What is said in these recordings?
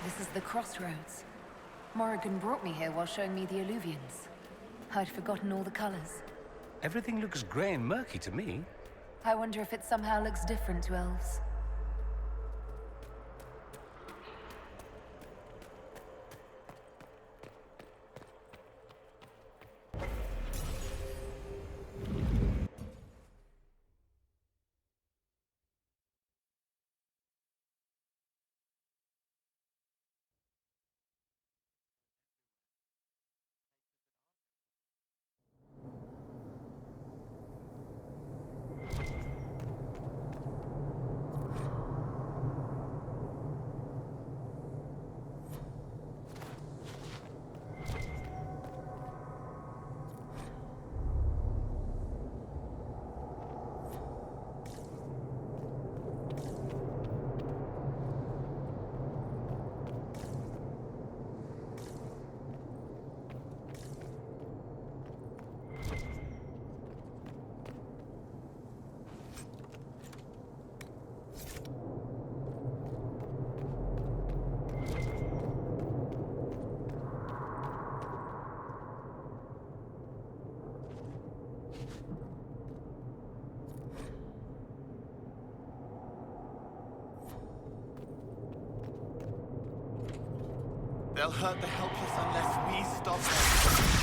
This is the crossroads. Morrigan brought me here while showing me the alluvions. I'd forgotten all the colors. Everything looks grey and murky to me. I wonder if it somehow looks different to elves. They'll hurt the helpless unless we stop them.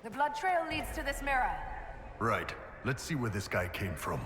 The blood trail leads to this mirror. Right. Let's see where this guy came from.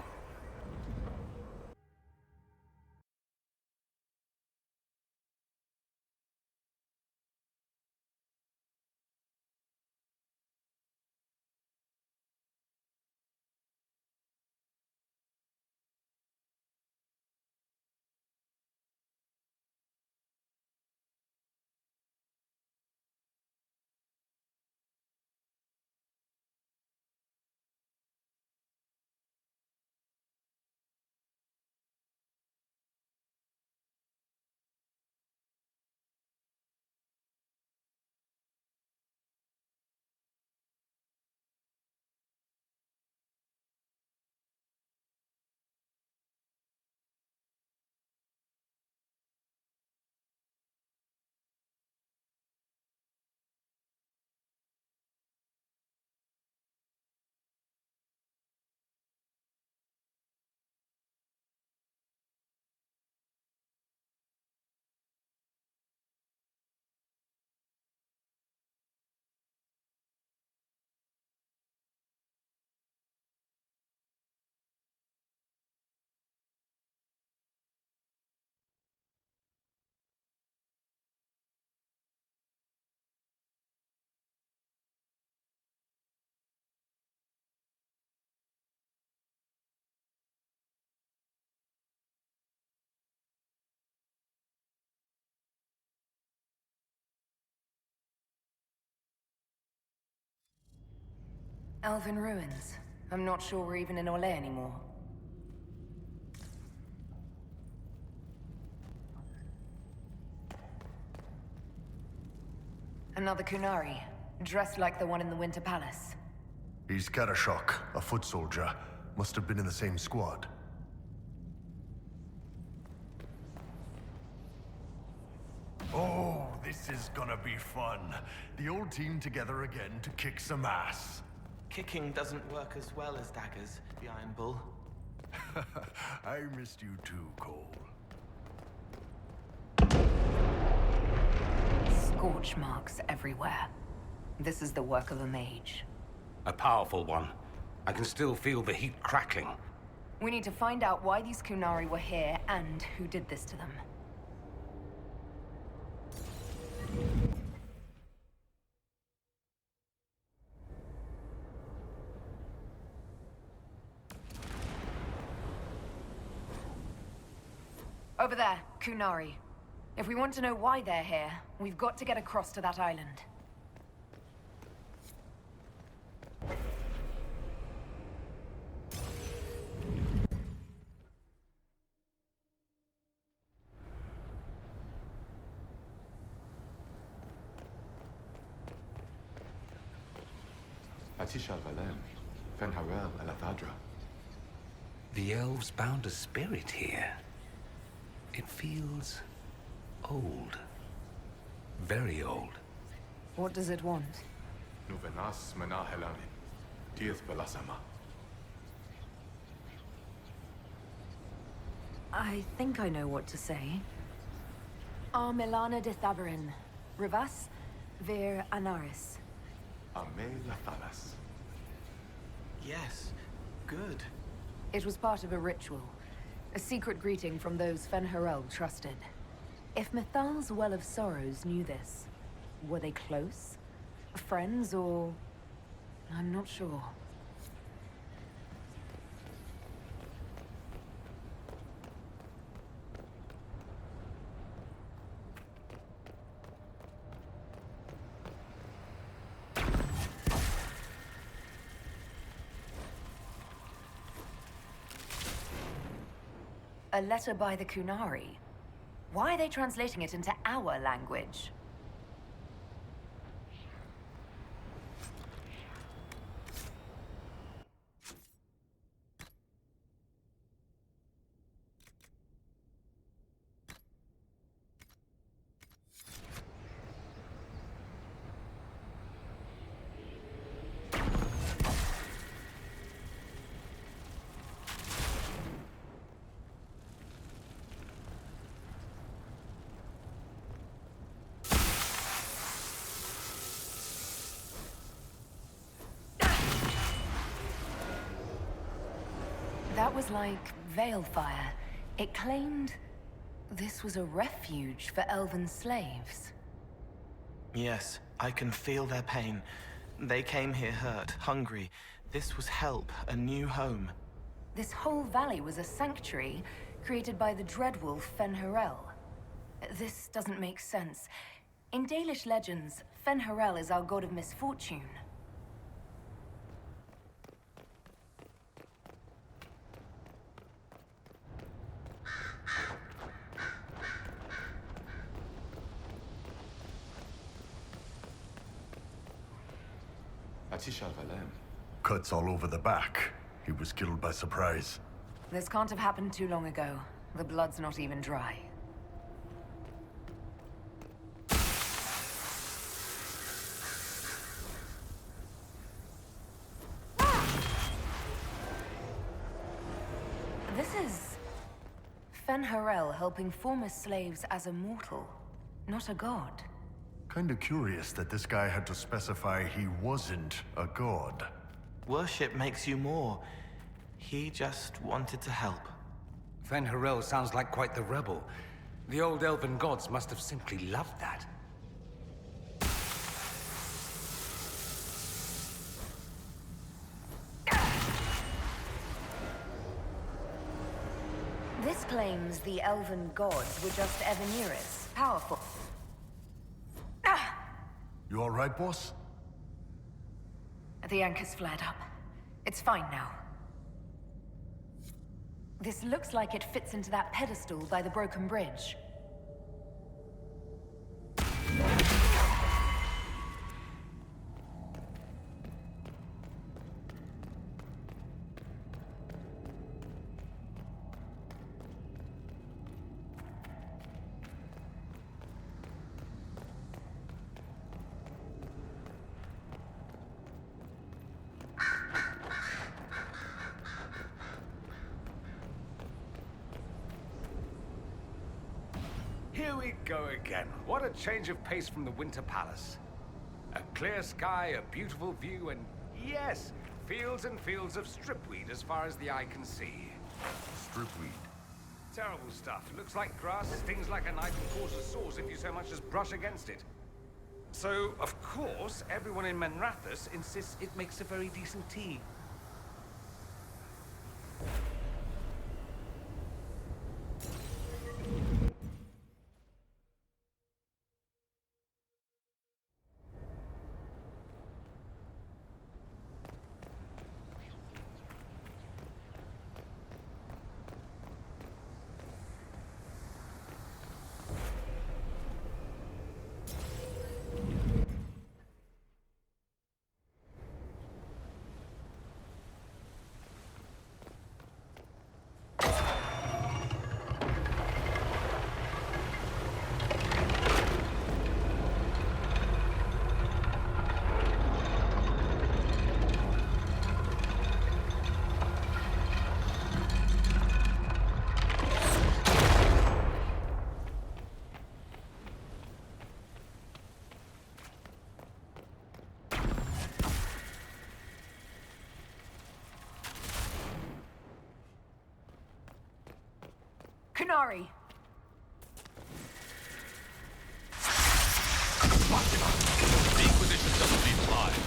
Elven ruins. I'm not sure we're even in Orlais anymore. Another Kunari, dressed like the one in the Winter Palace. He's Karashok, a foot soldier. Must have been in the same squad. Oh, this is gonna be fun. The old team together again to kick some ass. Kicking doesn't work as well as daggers, the Iron Bull. I missed you too, Cole. Scorch marks everywhere. This is the work of a mage. A powerful one. I can still feel the heat crackling. We need to find out why these Kunari were here and who did this to them. Over there, Kunari. If we want to know why they're here, we've got to get across to that island. The elves bound a spirit here. It feels old. Very old. What does it want? I think I know what to say. Milana de Thabarin. Rivas, Vir Anaris. Yes, good. It was part of a ritual. A secret greeting from those Fen'Harel trusted. If Mithal's Well of Sorrows knew this, were they close? Friends, or... I'm not sure. A letter by the Kunari. Why are they translating it into our language? That was like Veilfire. It claimed this was a refuge for elven slaves. Yes, I can feel their pain. They came here hurt, hungry. This was help, a new home. This whole valley was a sanctuary created by the Dreadwolf Fen'Harel. This doesn't make sense. In Dalish legends, Fen'Harel is our god of misfortune. Cuts all over the back. He was killed by surprise. This can't have happened too long ago. The blood's not even dry. This is Fen'Harel helping former slaves as a mortal, not a god. Kinda curious that this guy had to specify he wasn't a god. Worship makes you more. He just wanted to help. Fen'Harel sounds like quite the rebel. The old elven gods must have simply loved that. This claims the elven gods were just Evaniris, powerful. You alright, boss? The anchor's flared up. It's fine now. This looks like it fits into that pedestal by the broken bridge. Here we go again. What a change of pace from the Winter Palace. A clear sky, a beautiful view, and yes, Fields and fields of stripweed as far as the eye can see. Stripweed. Terrible stuff. Looks like grass, stings like a knife, and causes sores if you so much as brush against it. So, of course, everyone in Manrathus insists it makes a very decent tea. Kunari! The Inquisition doesn't leave alive.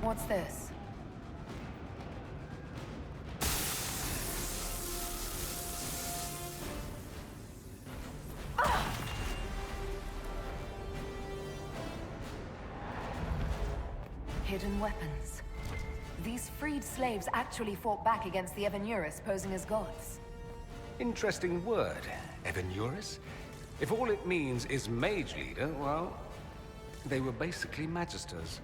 What's this? Hidden weapons. These freed slaves actually fought back against the Evanurus posing as gods. Interesting word, Evanurus. If all it means is mage leader, well, they were basically magisters.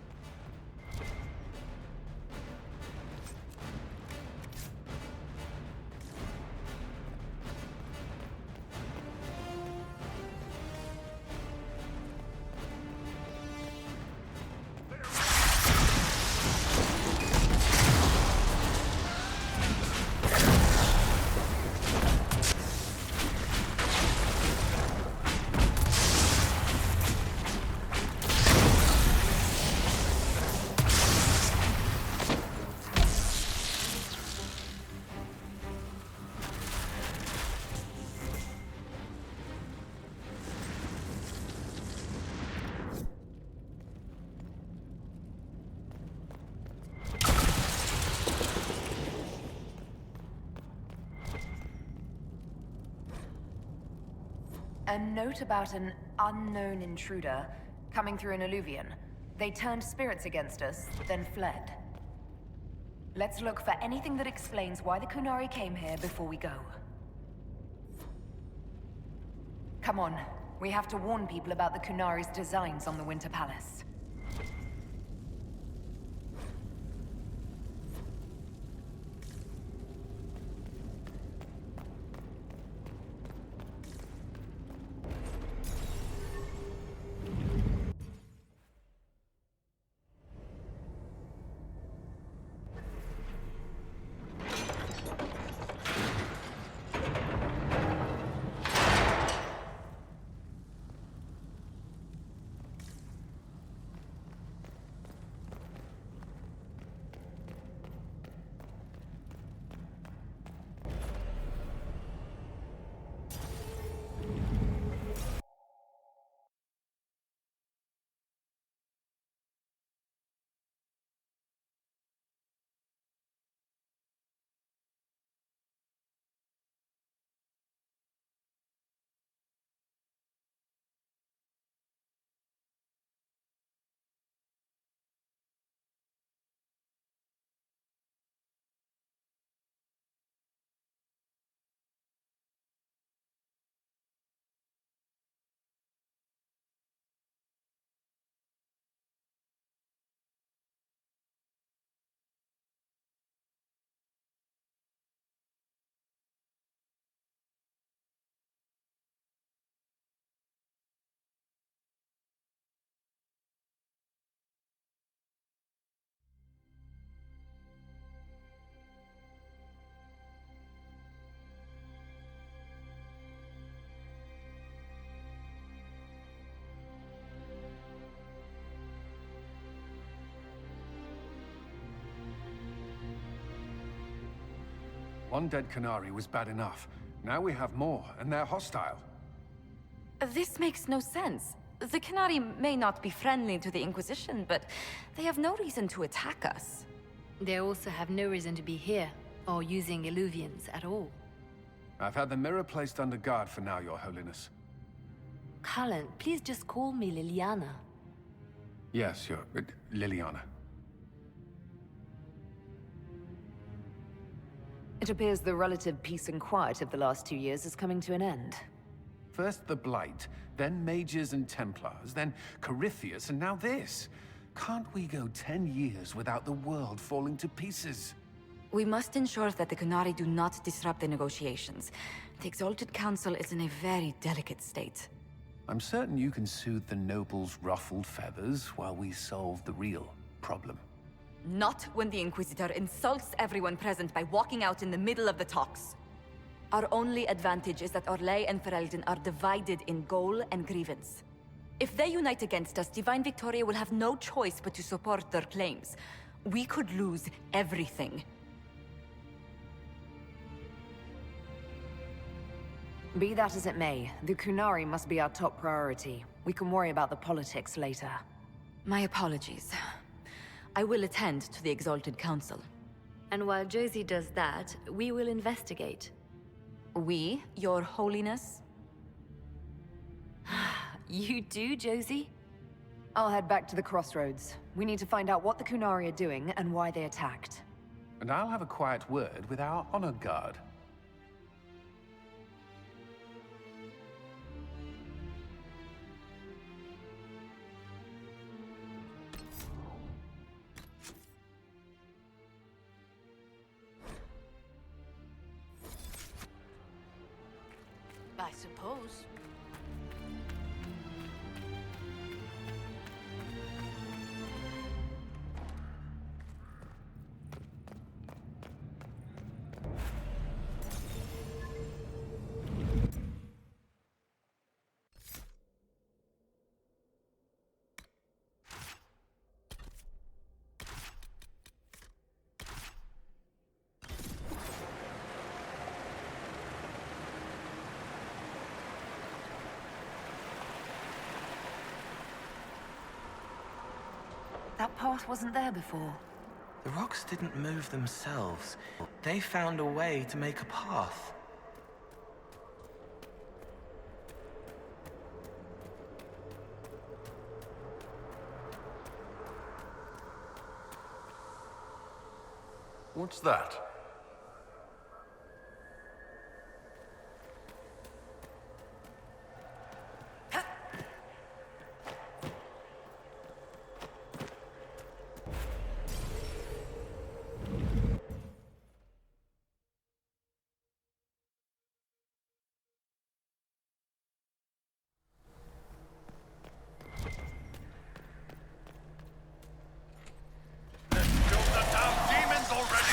A note about an unknown intruder coming through an alluvion. They turned spirits against us, then fled. Let's look for anything that explains why the Kunari came here before we go. Come on. We have to warn people about the Kunari's designs on the Winter Palace. One dead Canary was bad enough. Now we have more, and they're hostile. This makes no sense. The Canary may not be friendly to the Inquisition, but they have no reason to attack us. They also have no reason to be here, or using Illuvians at all. I've had the mirror placed under guard for now, Your Holiness. Cullen, please just call me Liliana. Yes, Liliana. It appears the relative peace and quiet of the last 2 years is coming to an end. First the Blight, then Mages and Templars, then Corypheus, and now this. Can't we go 10 years without the world falling to pieces? We must ensure that the Canary do not disrupt the negotiations. The Exalted Council is in a very delicate state. I'm certain you can soothe the nobles' ruffled feathers while we solve the real problem. Not when the Inquisitor insults everyone present by walking out in the middle of the talks. Our only advantage is that Orlais and Ferelden are divided in goal and grievance. If they unite against us, Divine Victoria will have no choice but to support their claims. We could lose everything. Be that as it may, the Kunari must be our top priority. We can worry about the politics later. My apologies. I will attend to the Exalted Council. And while Josie does that, we will investigate. We, Your Holiness? You do, Josie? I'll head back to the crossroads. We need to find out what the Kunari are doing and why they attacked. And I'll have a quiet word with our honor guard. I suppose. That path wasn't there before. The rocks didn't move themselves. They found a way to make a path. What's that? Kill the damn demons already!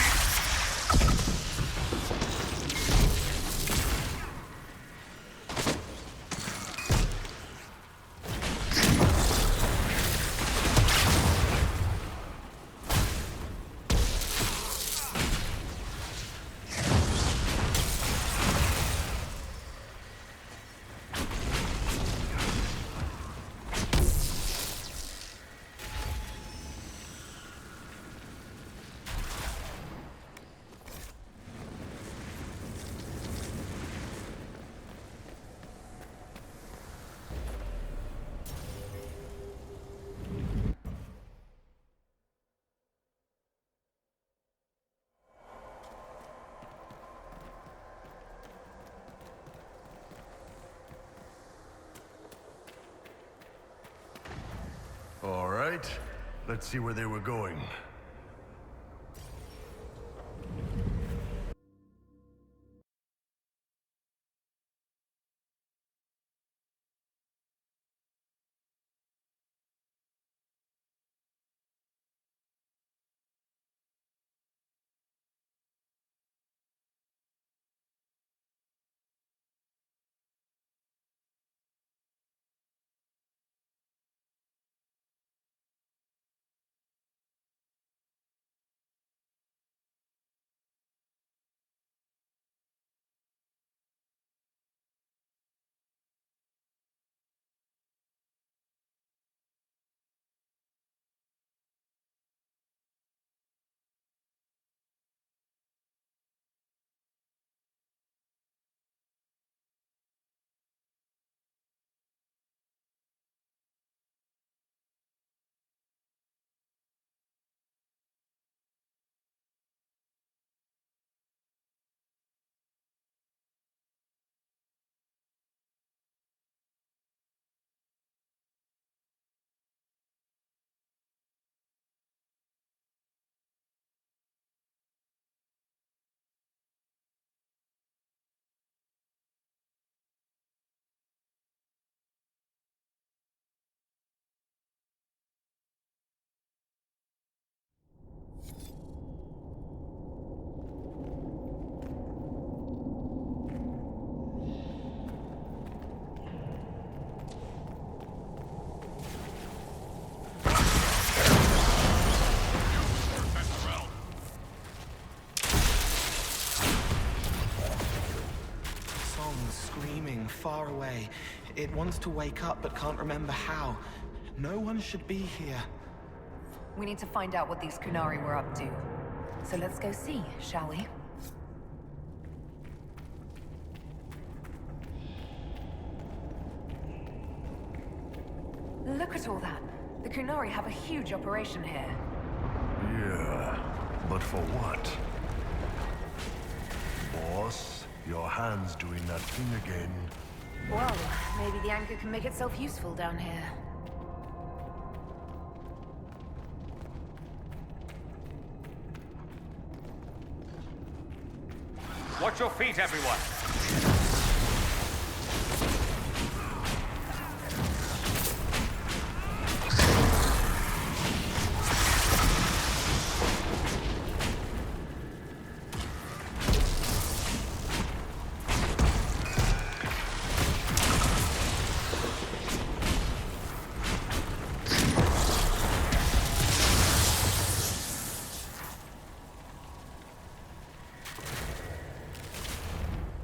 All right, let's see where they were going. something far away. It wants to wake up but can't remember how. No one should be here. We need to find out what these Kunari were up to. So let's go see, shall we? Look at all that. The Kunari have a huge operation here. Yeah, but for what? Boss, your hand's doing that thing again. Well, maybe the anchor can make itself useful down here. Watch your feet, everyone!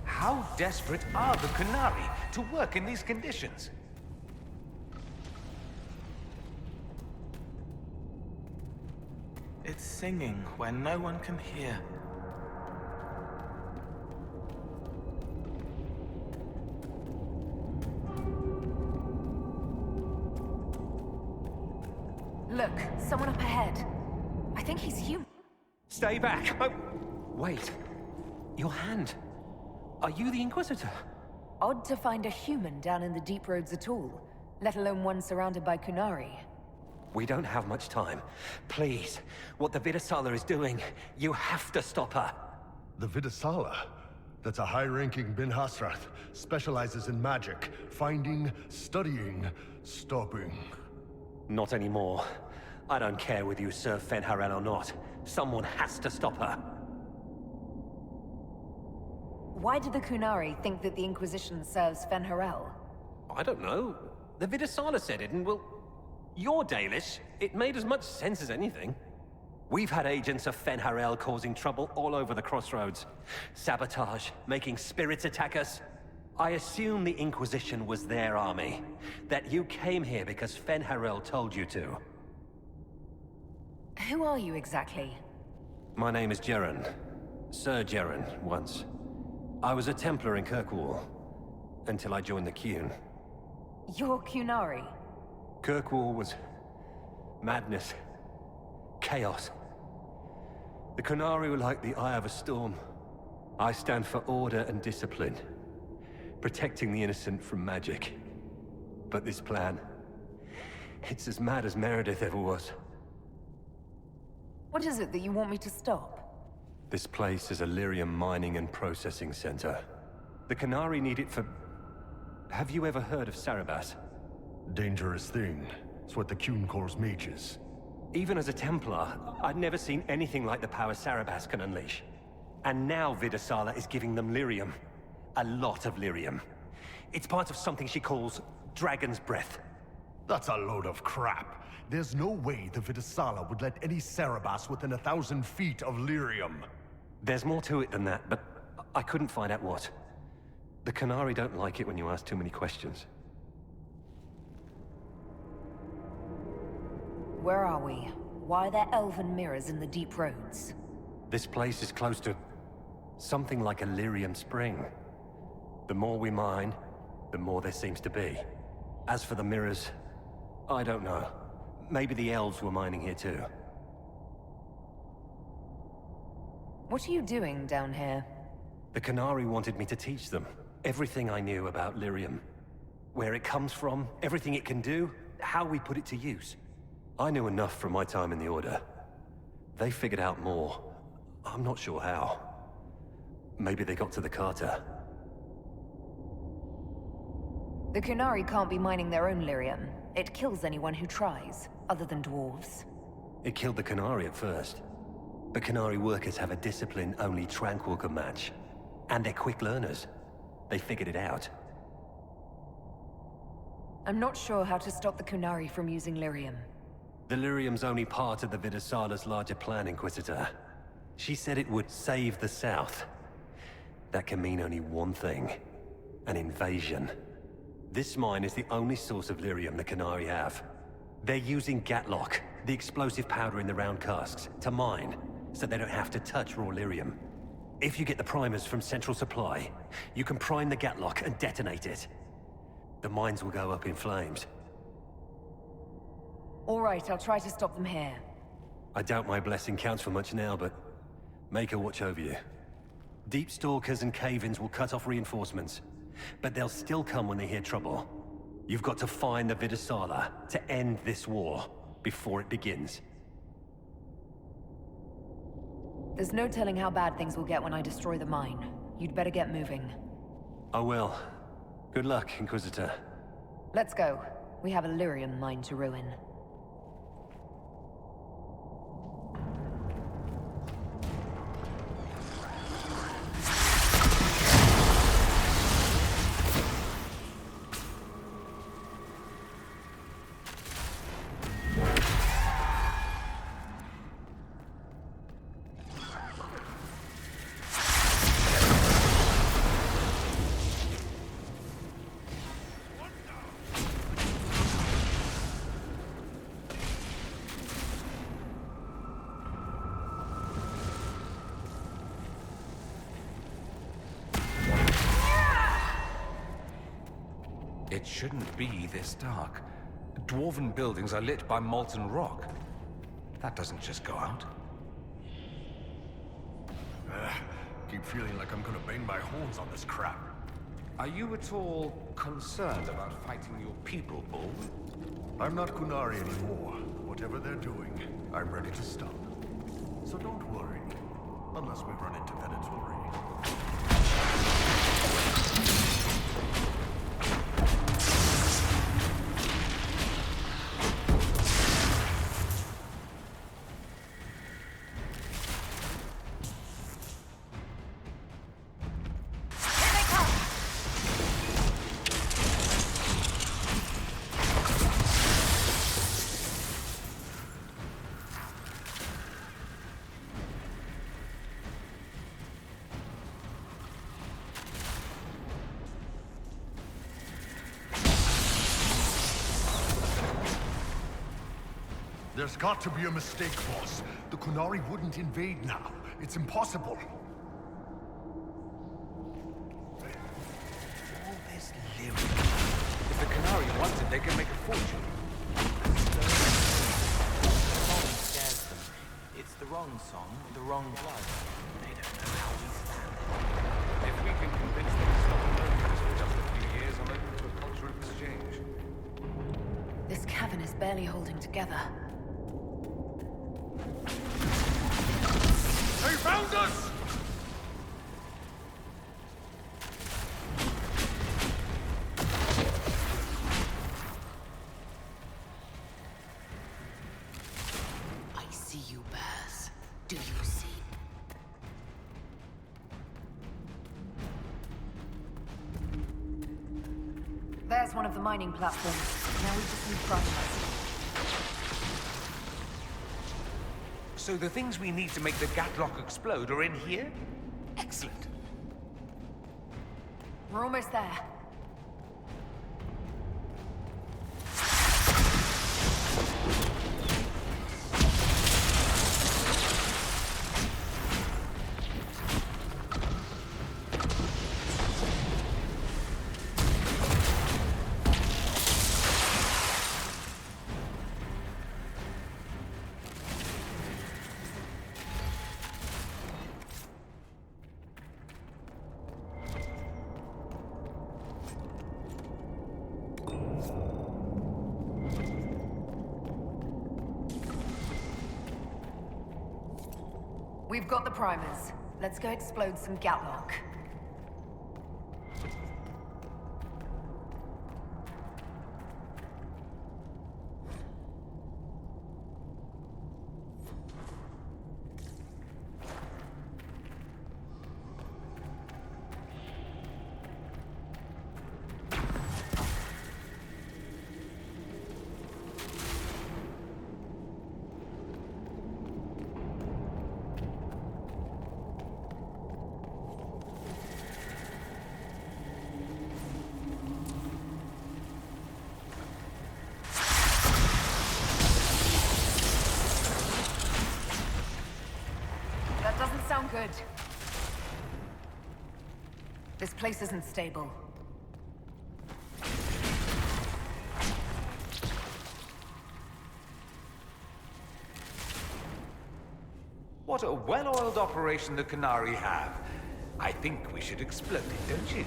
How desperate are the Kunari to work in these conditions? It's singing where no one can hear. Look, someone up ahead. I think he's human. Stay back! Oh, wait. Your hand. Are you the Inquisitor? Odd to find a human down in the deep roads at all, let alone one surrounded by Kunari. We don't have much time. Please, what the Vidasala is doing, you have to stop her. The Vidasala? That's a high-ranking Bin Hasrath. Specializes in magic. Finding, studying, stopping. Not anymore. I don't care whether you serve Fenharel or not. Someone has to stop her. Why did the Kunari think that the Inquisition serves Fenharel? I don't know. The Vidasala said it, and well... You're Dalish. It made as much sense as anything. We've had agents of Fenharel causing trouble all over the crossroads. Sabotage, making spirits attack us. I assume the Inquisition was their army. That you came here because Fenharel told you to. Who are you exactly? My name is Jeren. Sir Jeren, once. I was a Templar in Kirkwall, until I joined the Qun. You're Kunari? Kirkwall was... madness. Chaos. The Kunari were like the eye of a storm. I stand for order and discipline. Protecting the innocent from magic. But this plan... it's as mad as Meredith ever was. What is it that you want me to stop? This place is a lyrium mining and processing center. The Kunari need it for... Have you ever heard of Sarabas? Dangerous thing. It's what the Qun calls mages. Even as a Templar, I'd never seen anything like the power Sarabas can unleash. And now Vidasala is giving them lyrium. A lot of lyrium. It's part of something she calls Dragon's Breath. That's a load of crap. There's no way the Vidasala would let any Sarabas within 1,000 feet of lyrium. There's more to it than that, but I couldn't find out what. The Kunari don't like it when you ask too many questions. Where are we? Why are there elven mirrors in the deep roads? This place is close to... something like a lyrium spring. The more we mine, the more there seems to be. As for the mirrors, I don't know. Maybe the elves were mining here too. What are you doing down here? The Kunari wanted me to teach them everything I knew about lyrium. Where it comes from, everything it can do, how we put it to use. I knew enough from my time in the Order. They figured out more. I'm not sure how. Maybe they got to the Carter. The Kunari can't be mining their own lyrium. It kills anyone who tries, other than dwarves. It killed the Kunari at first. But Kunari workers have a discipline only Tranquil can match. And they're quick learners. They figured it out. I'm not sure how to stop the Kunari from using lyrium. The lyrium's only part of the Vidasala's larger plan, Inquisitor. She said it would save the South. That can mean only one thing. An invasion. This mine is the only source of lyrium the Canary have. They're using Gatlock, the explosive powder in the round casks, to mine, so they don't have to touch raw lyrium. If you get the primers from Central Supply, you can prime the Gatlock and detonate it. The mines will go up in flames. All right, I'll try to stop them here. I doubt my blessing counts for much now, but make her watch over you. Deep Stalkers and Cave-ins will cut off reinforcements, but they'll still come when they hear trouble. You've got to find the Vidasala to end this war before it begins. There's no telling how bad things will get when I destroy the mine. You'd better get moving. I will. Good luck, Inquisitor. Let's go. We have a lyrium mine to ruin. It shouldn't be this dark. Dwarven buildings are lit by molten rock. That doesn't just go out. Keep feeling like I'm gonna bang my horns on this crap. Are you at all concerned about fighting your people, Bull? I'm not Kunari anymore. Whatever they're doing, I'm ready to stop. So don't worry. Unless we run into Venatori. There's got to be a mistake, boss. The Kunari wouldn't invade now. It's impossible. All this lyrium. If the Canary wants it, they can make a fortune. The song scares them. It's the wrong song, the wrong blood. They don't know how we stand. If we can convince them to stop the merchants for just a few years, I'm open to a cultural exchange. This cavern is barely holding together. They found us! I see you, Baz. Do you see? There's one of the mining platforms. Now we just need primers. So the things we need to make the Gatlock explode are in here? Excellent. We're almost there. We've got the primers. Let's go explode some Gatlock. sound good. This place isn't stable. What a well-oiled operation the Canary have. I think we should explode it, don't you?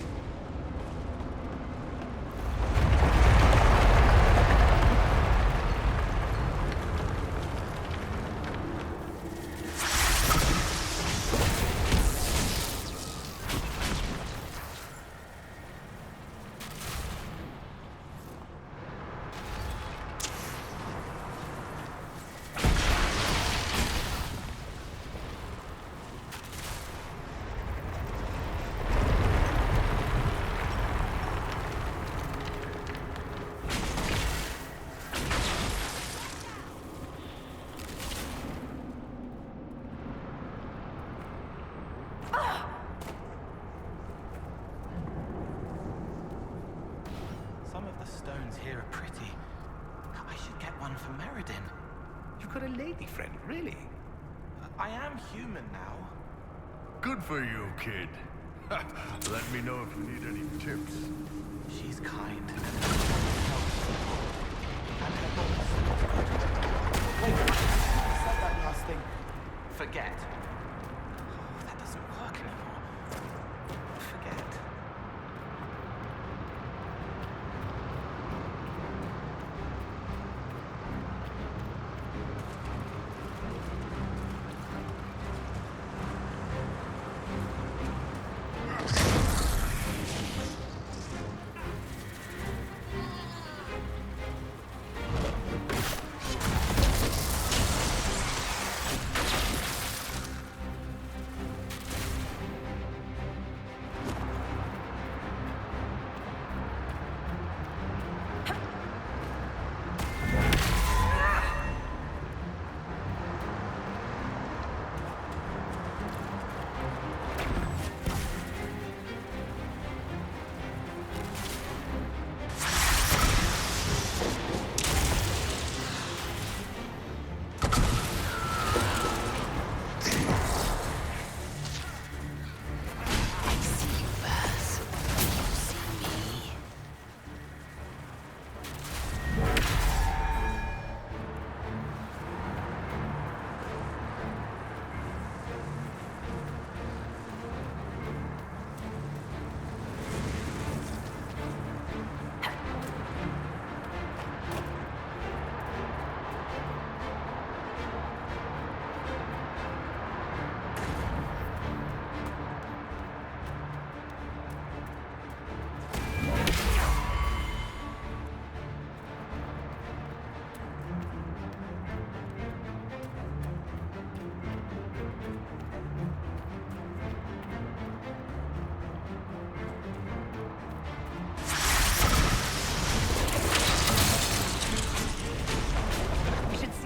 Some of the stones here are pretty. I should get one for Meriden. You've got a lady friend, really? I am human now. Good for you, kid. Let me know if you need any tips. She's kind. And her thoughts. Wait, I said that last thing. Forget. Oh, that doesn't work anymore. Forget.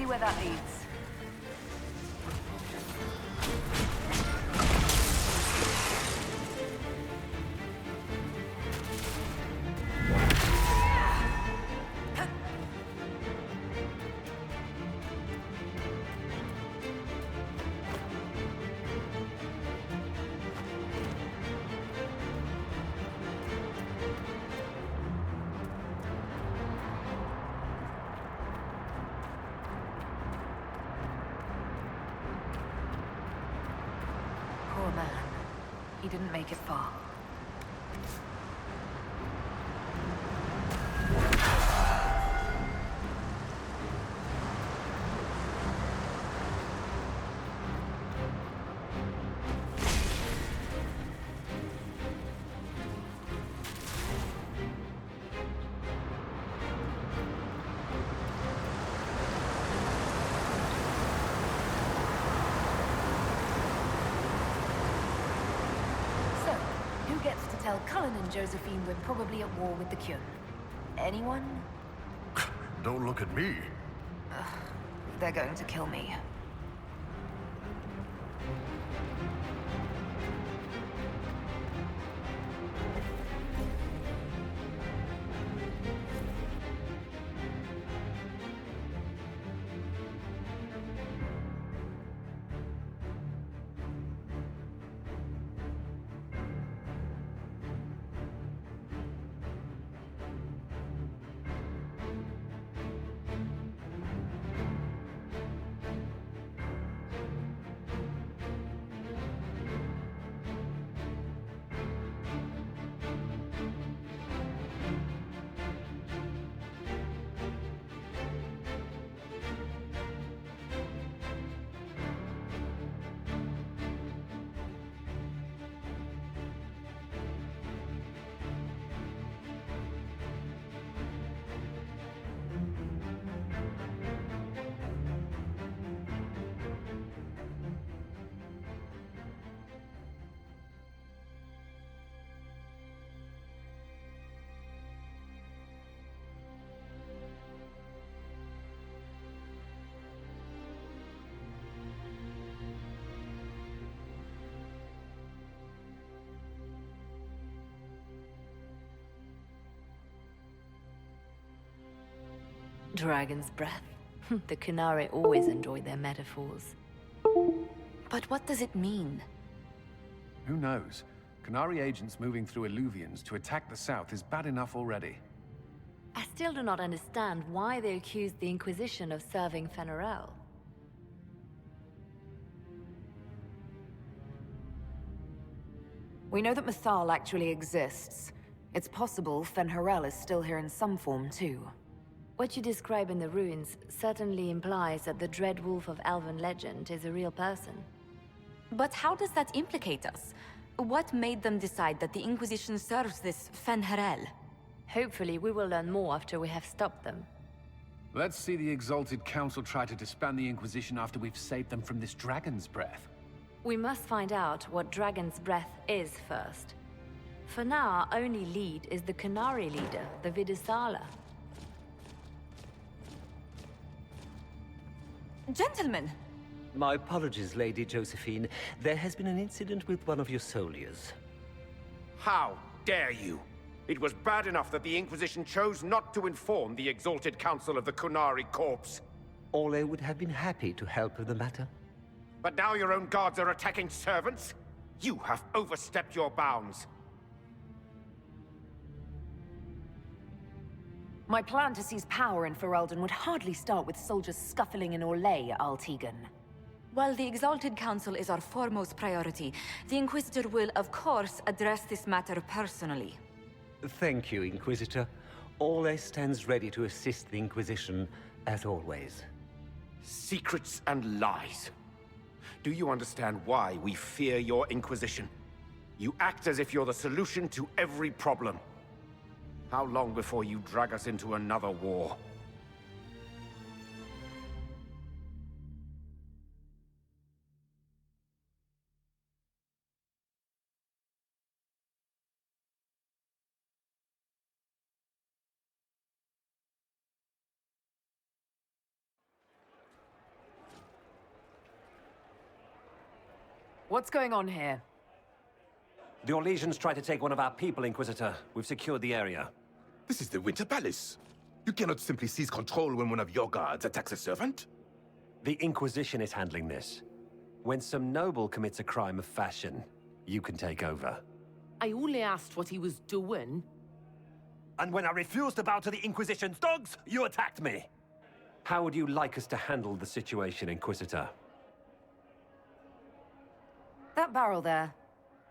Where that leads. Poor man. He didn't make it far. Tell Cullen and Josephine we're probably at war with the Kyun. Anyone? Don't look at me. They're going to kill me. Dragon's breath. The Kunari always enjoy their metaphors. But what does it mean? Who knows? Kunari agents moving through Illuvians to attack the south is bad enough already. I still do not understand why they accused the Inquisition of serving Fen'Harel. We know that Mythal actually exists. It's possible Fen'Harel is still here in some form, too. What you describe in the ruins certainly implies that the Dread Wolf of Elven legend is a real person. But how does that implicate us? What made them decide that the Inquisition serves this Fen'Harel? Hopefully, we will learn more after we have stopped them. Let's see the Exalted Council try to disband the Inquisition after we've saved them from this dragon's breath. We must find out what Dragon's Breath is first. For now, our only lead is the Kunari leader, the Vidisala. Gentlemen! My apologies, Lady Josephine. There has been an incident with one of your soldiers. How dare you? It was bad enough that the Inquisition chose not to inform the Exalted Council of the Kunari Corps. Ole would have been happy to help with the matter. But now your own guards are attacking servants? You have overstepped your bounds. My plan to seize power in Ferelden would hardly start with soldiers scuffling in Orlais, Altegan. While the Exalted Council is our foremost priority, the Inquisitor will, of course, address this matter personally. Thank you, Inquisitor. Ole stands ready to assist the Inquisition, as always. Secrets and lies. Do you understand why we fear your Inquisition? You act as if you're the solution to every problem. How long before you drag us into another war? What's going on here? The Orlesians tried to take one of our people, Inquisitor. We've secured the area. This is the Winter Palace. You cannot simply seize control when one of your guards attacks a servant. The Inquisition is handling this. When some noble commits a crime of fashion, you can take over. I only asked what he was doing. And when I refused to bow to the Inquisition's dogs, you attacked me! How would you like us to handle the situation, Inquisitor? That barrel there,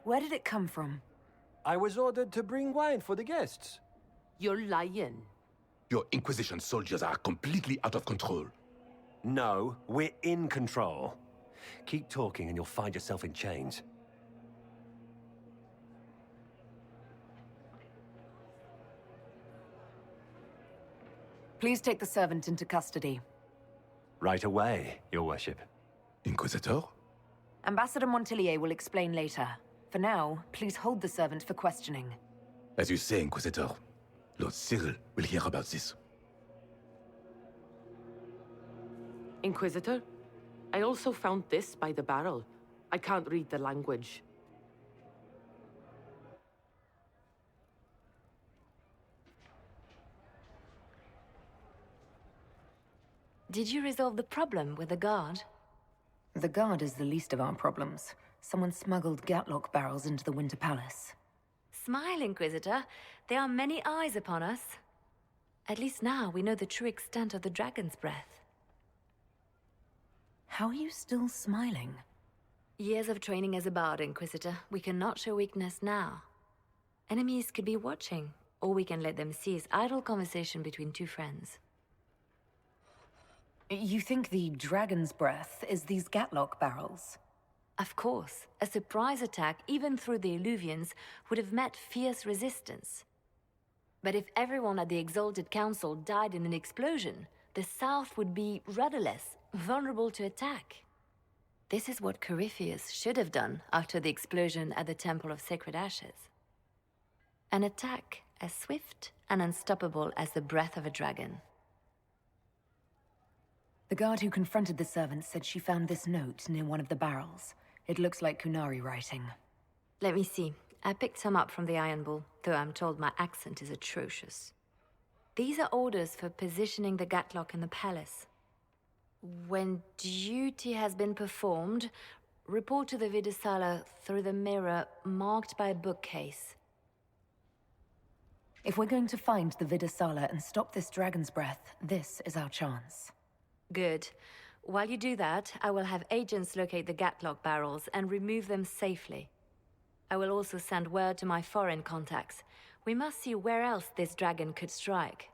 where did it come from? I was ordered to bring wine for the guests. You're lying. Your Inquisition soldiers are completely out of control. No, we're in control. Keep talking and you'll find yourself in chains. Please take the servant into custody. Right away, Your Worship. Inquisitor? Ambassador Montillier will explain later. For now, please hold the servant for questioning. As you say, Inquisitor. Lord Cyril will hear about this. Inquisitor, I also found this by the barrel. I can't read the language. Did you resolve the problem with the guard? The guard is the least of our problems. Someone smuggled Gatlock barrels into the Winter Palace. Smile, Inquisitor. There are many eyes upon us. At least now we know the true extent of the Dragon's Breath. How are you still smiling? Years of training as a bard, Inquisitor. We cannot show weakness now. Enemies could be watching, or we can let them see as idle conversation between two friends. You think the Dragon's Breath is these Gatlock barrels? Of course. A surprise attack, even through the Illuvians, would have met fierce resistance. But if everyone at the Exalted Council died in an explosion, the South would be rudderless, vulnerable to attack. This is what Corypheus should have done after the explosion at the Temple of Sacred Ashes. An attack as swift and unstoppable as the breath of a dragon. The guard who confronted the servant said she found this note near one of the barrels. It looks like Kunari writing. Let me see. I picked some up from the Iron Bull, though I'm told my accent is atrocious. These are orders for positioning the Gatlock in the palace. When duty has been performed, report to the Vidisala through the mirror marked by a bookcase. If we're going to find the Vidisala and stop this dragon's breath, this is our chance. Good. While you do that, I will have agents locate the Gatlock barrels and remove them safely. I will also send word to my foreign contacts. We must see where else this dragon could strike.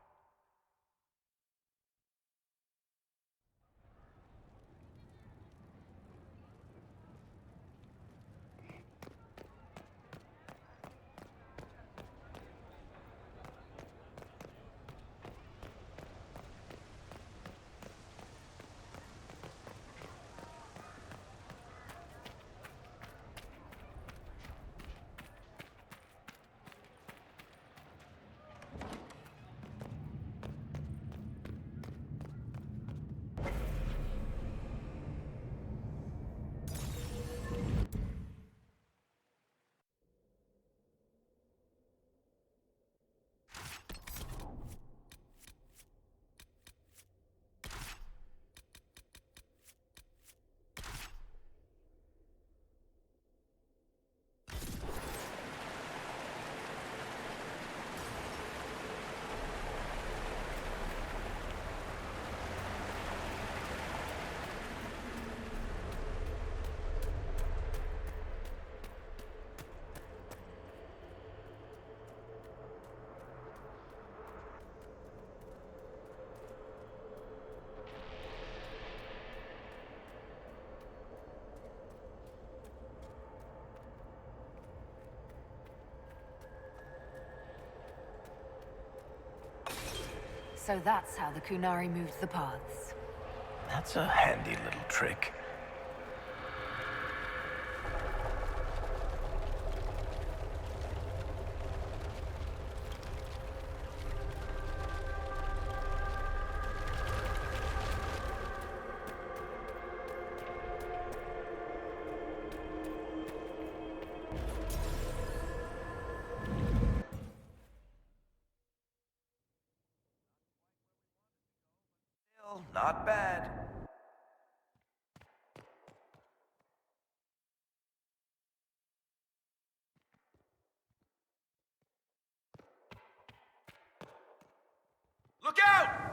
So that's how the Kunari moved the paths. That's a handy little trick. Not bad. Look out!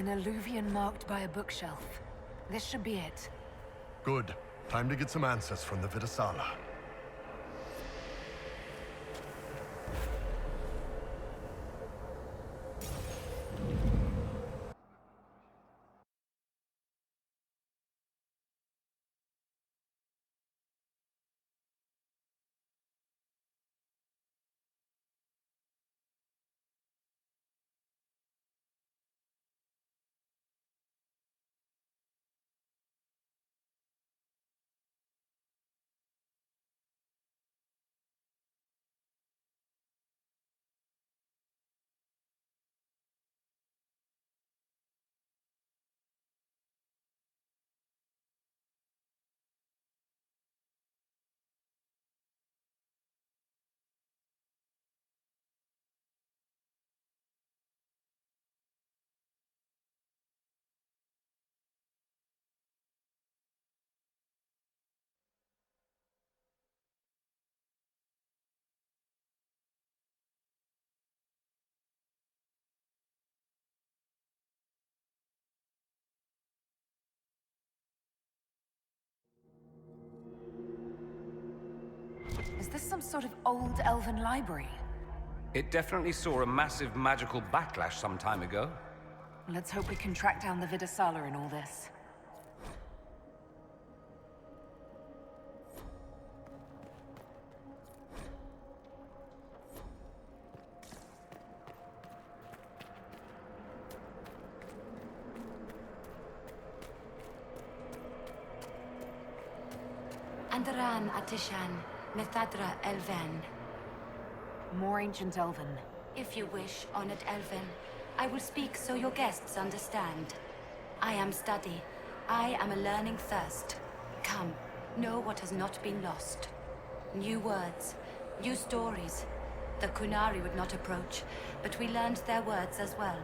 An alluvion marked by a bookshelf. This should be it. Good. Time to get some answers from the Vidasala. Is this some sort of old elven library? It definitely saw a massive magical backlash some time ago. Let's hope we can track down the Vidasala in all this. Andaran Atishan, Methadra Elven. More ancient elven. If you wish, honored Elven, I will speak so your guests understand. I am study. I am a learning thirst. Come, know what has not been lost. New words, new stories. The Kunari would not approach, but we learned their words as well.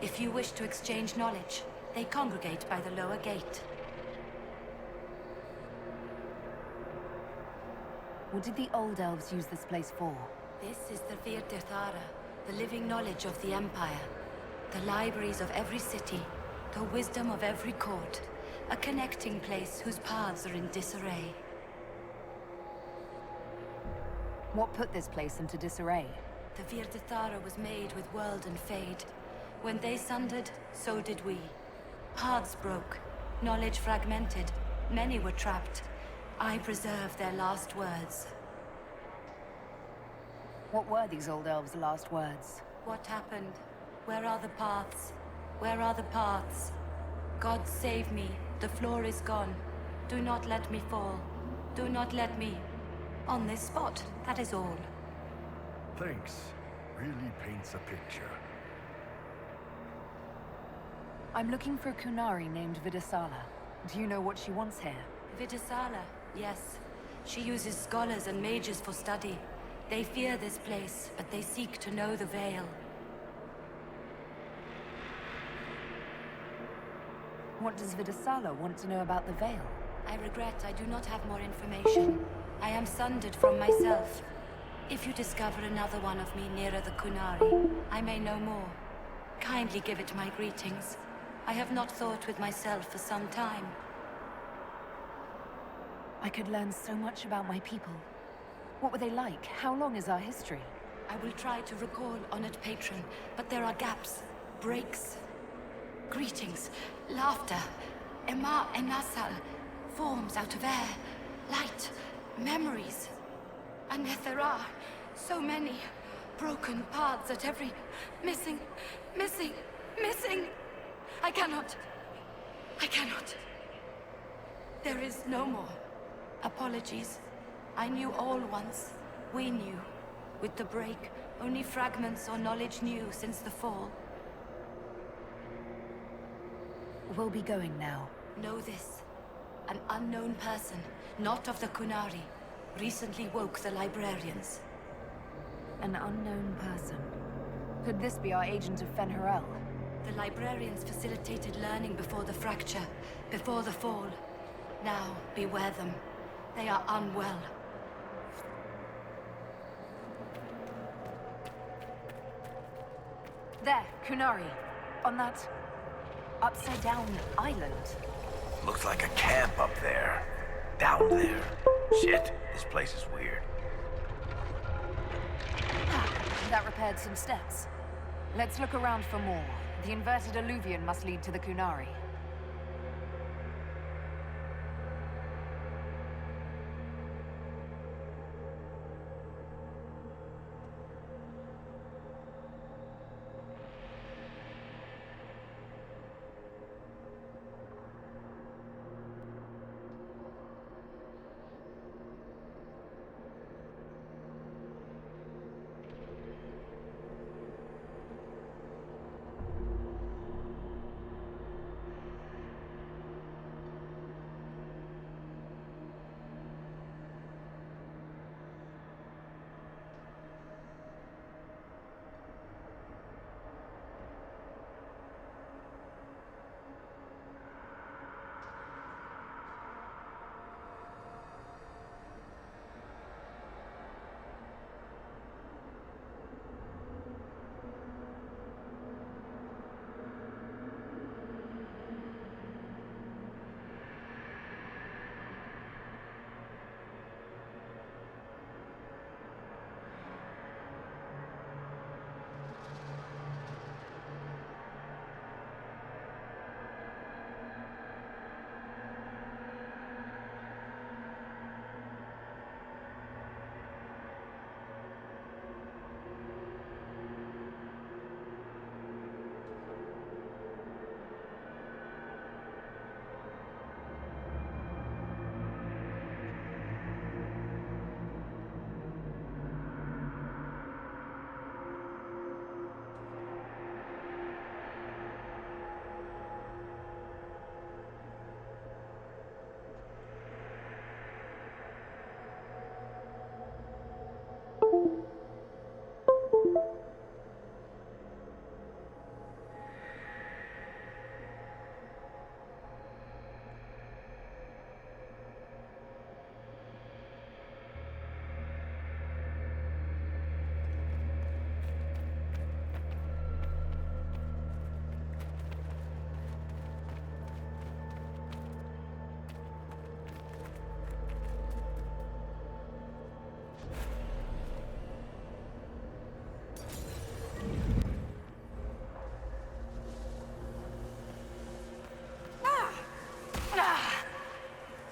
If you wish to exchange knowledge, they congregate by the lower gate. What did the old elves use this place for? This is the Virdathara, the living knowledge of the Empire. The libraries of every city, the wisdom of every court. A connecting place whose paths are in disarray. What put this place into disarray? The Virdathara was made with world and fade. When they sundered, so did we. Paths broke, knowledge fragmented, many were trapped. I preserve their last words. What were these old elves' last words? What happened? Where are the paths? Where are the paths? God save me. The floor is gone. Do not let me fall. Do not let me... On this spot, that is all. Thanks. Really paints a picture. I'm looking for a Kunari named Vidasala. Do you know what she wants here? Vidasala, yes. She uses scholars and mages for study. They fear this place, but they seek to know the Veil. What does Vidasala want to know about the Veil? I regret I do not have more information. I am sundered from myself. If you discover another one of me nearer the Kunari, I may know more. Kindly give it my greetings. I have not thought with myself for some time. I could learn so much about my people. What were they like? How long is our history? I will try to recall, honored patron, but there are gaps, breaks. Greetings, laughter, Ema Enasal, forms out of air, light, memories. And yet there are so many broken paths at every... missing. I cannot. There is no more. Apologies. I knew all once. We knew. With the break, only fragments or knowledge new since the fall. We'll be going now. Know this. An unknown person, not of the Kunari, recently woke the librarians. An unknown person. Could this be our agent of Fenharel? The librarians facilitated learning before the fracture, before the fall. Now, beware them. They are unwell. There, Kunari. On that... upside-down island. Looks like a camp up there. Down there. Shit, this place is weird. That repaired some steps. Let's look around for more. The inverted alluvion must lead to the Kunari.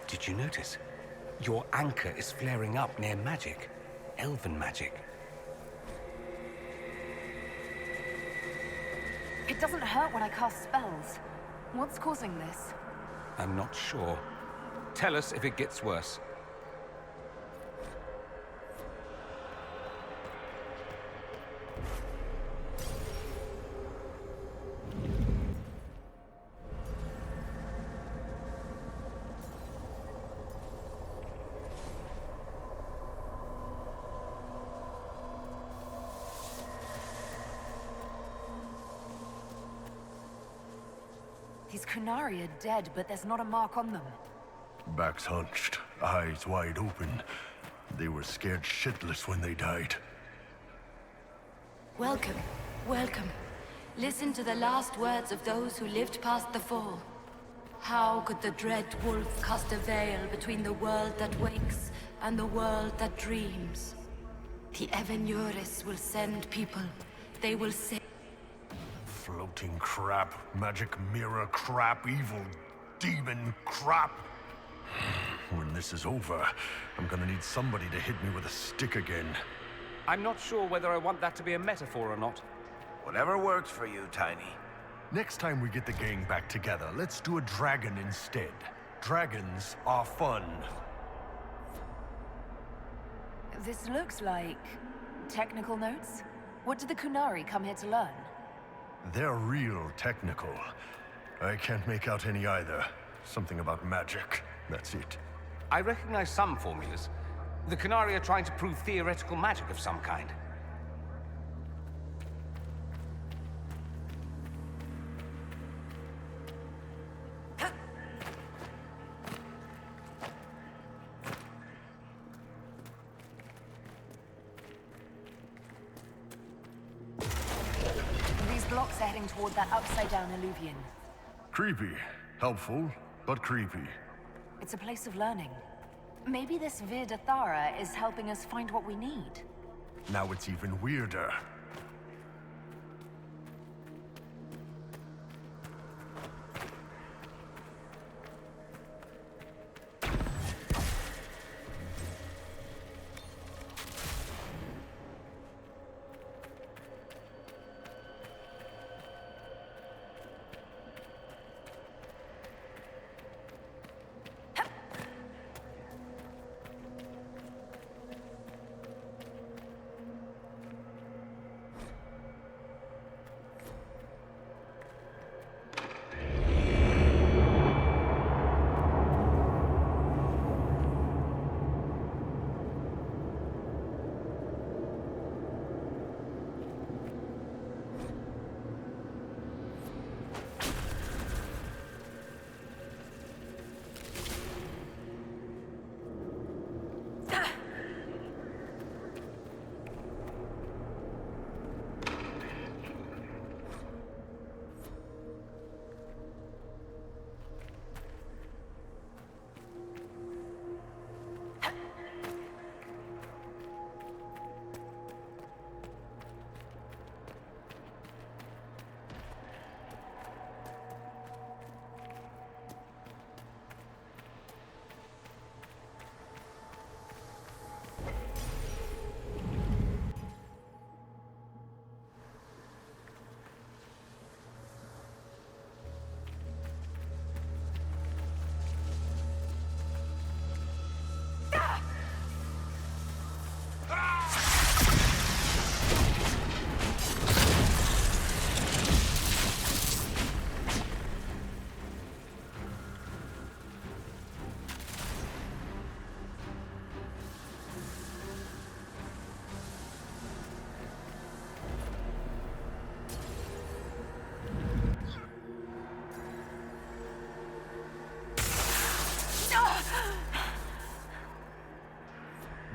Did you notice? Your anchor is flaring up near magic. Elven magic. It doesn't hurt when I cast spells. What's causing this? I'm not sure. Tell us if it gets worse. These Kunari are dead, but there's not a mark on them. Backs hunched, eyes wide open. They were scared shitless when they died. Welcome, welcome. Listen to the last words of those who lived past the fall. How could the dread wolf cast a veil between the world that wakes and the world that dreams? The Evenuris will send people. They will say... Floating crap, magic mirror crap, evil demon crap. When this is over, I'm gonna need somebody to hit me with a stick again. I'm not sure whether I want that to be a metaphor or not. Whatever works for you, Tiny. Next time we get the gang back together, let's do a dragon instead. Dragons are fun. This looks like... technical notes? What did the Kunari come here to learn? They're real technical. I can't make out any either. Something about magic. That's it. I recognize some formulas. The Kunari are trying to prove theoretical magic of some kind. These blocks are heading toward that upside-down alluvion. Creepy. Helpful, but creepy. It's a place of learning. Maybe this Vir Dathara is helping us find what we need. Now it's even weirder.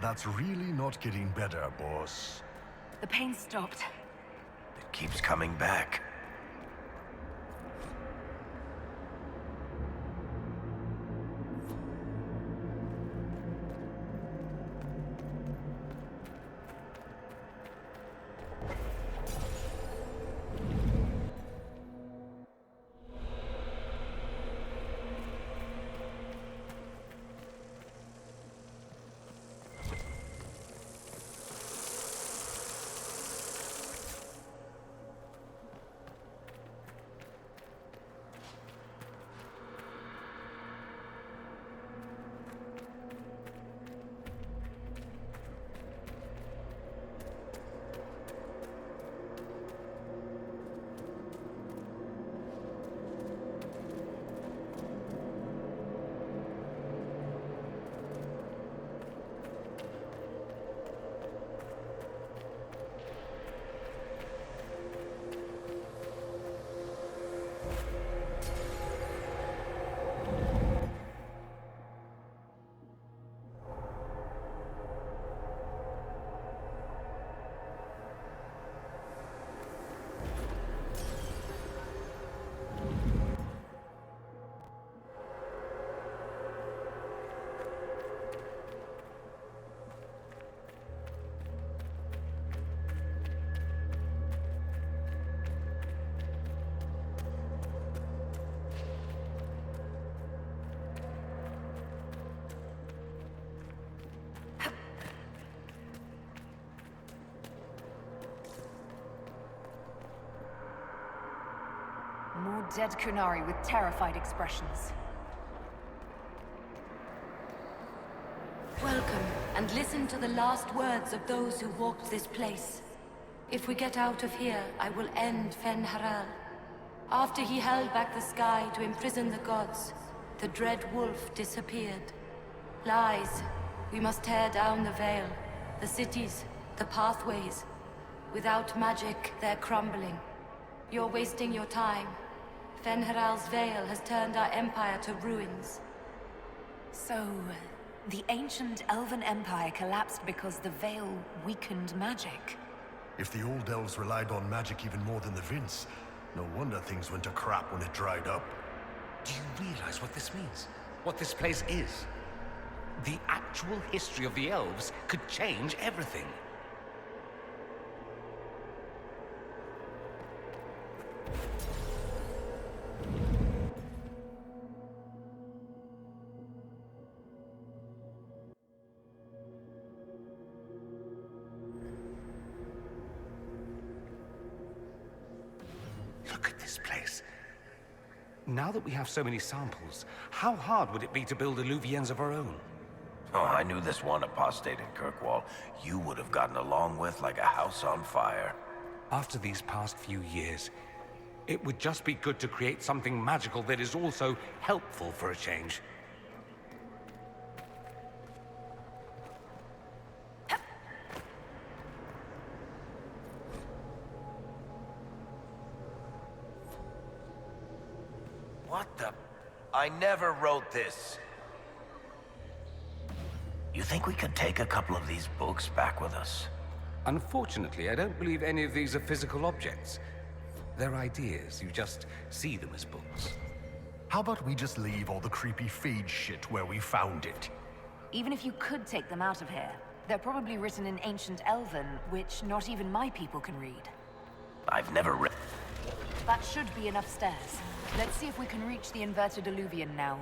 That's really not getting better, boss. The pain stopped. It keeps coming back. More dead Kunari with terrified expressions. Welcome, and listen to the last words of those who walked this place. If we get out of here, I will end Fen-Haral. After he held back the sky to imprison the gods, the dread wolf disappeared. Lies. We must tear down the veil, the cities, the pathways. Without magic, they're crumbling. You're wasting your time. Fen-Haral's veil has turned our empire to ruins. So, the ancient Elven Empire collapsed because the veil weakened magic. If the old elves relied on magic even more than the Vince, no wonder things went to crap when it dried up. Do you realize what this means? What this place is? The actual history of the elves could change everything. Look at this place. Now that we have so many samples, how hard would it be to build Illuvians of our own? Oh, I knew this one apostate in Kirkwall you would have gotten along with like a house on fire. After these past few years, it would just be good to create something magical that is also helpful for a change. What the? I never wrote this. You think we could take a couple of these books back with us? Unfortunately, I don't believe any of these are physical objects. They're ideas. You just see them as books. How about we just leave all the creepy feed shit where we found it? Even if you could take them out of here, they're probably written in ancient Elven, which not even my people can read. I've never read... That should be enough stairs. Let's see if we can reach the inverted Illuvian now.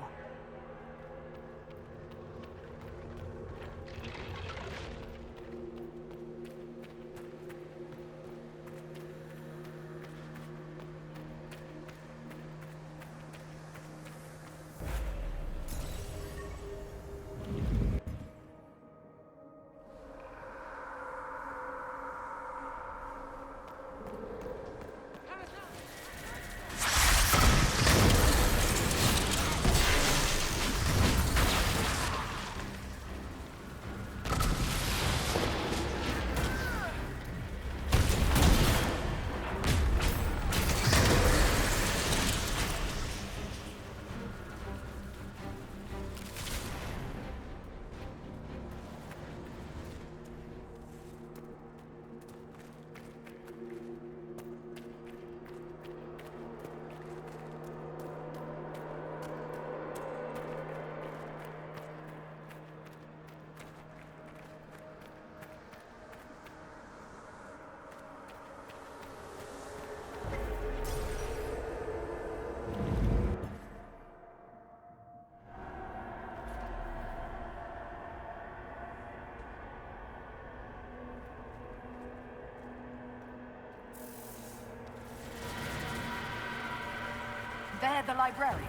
They're the librarians.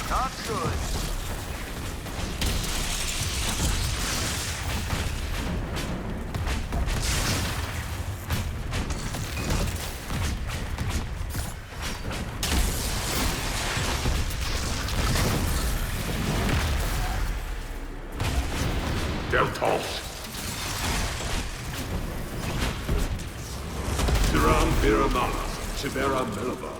Not good. Deltos. Siram Biramala, Tibera Melava.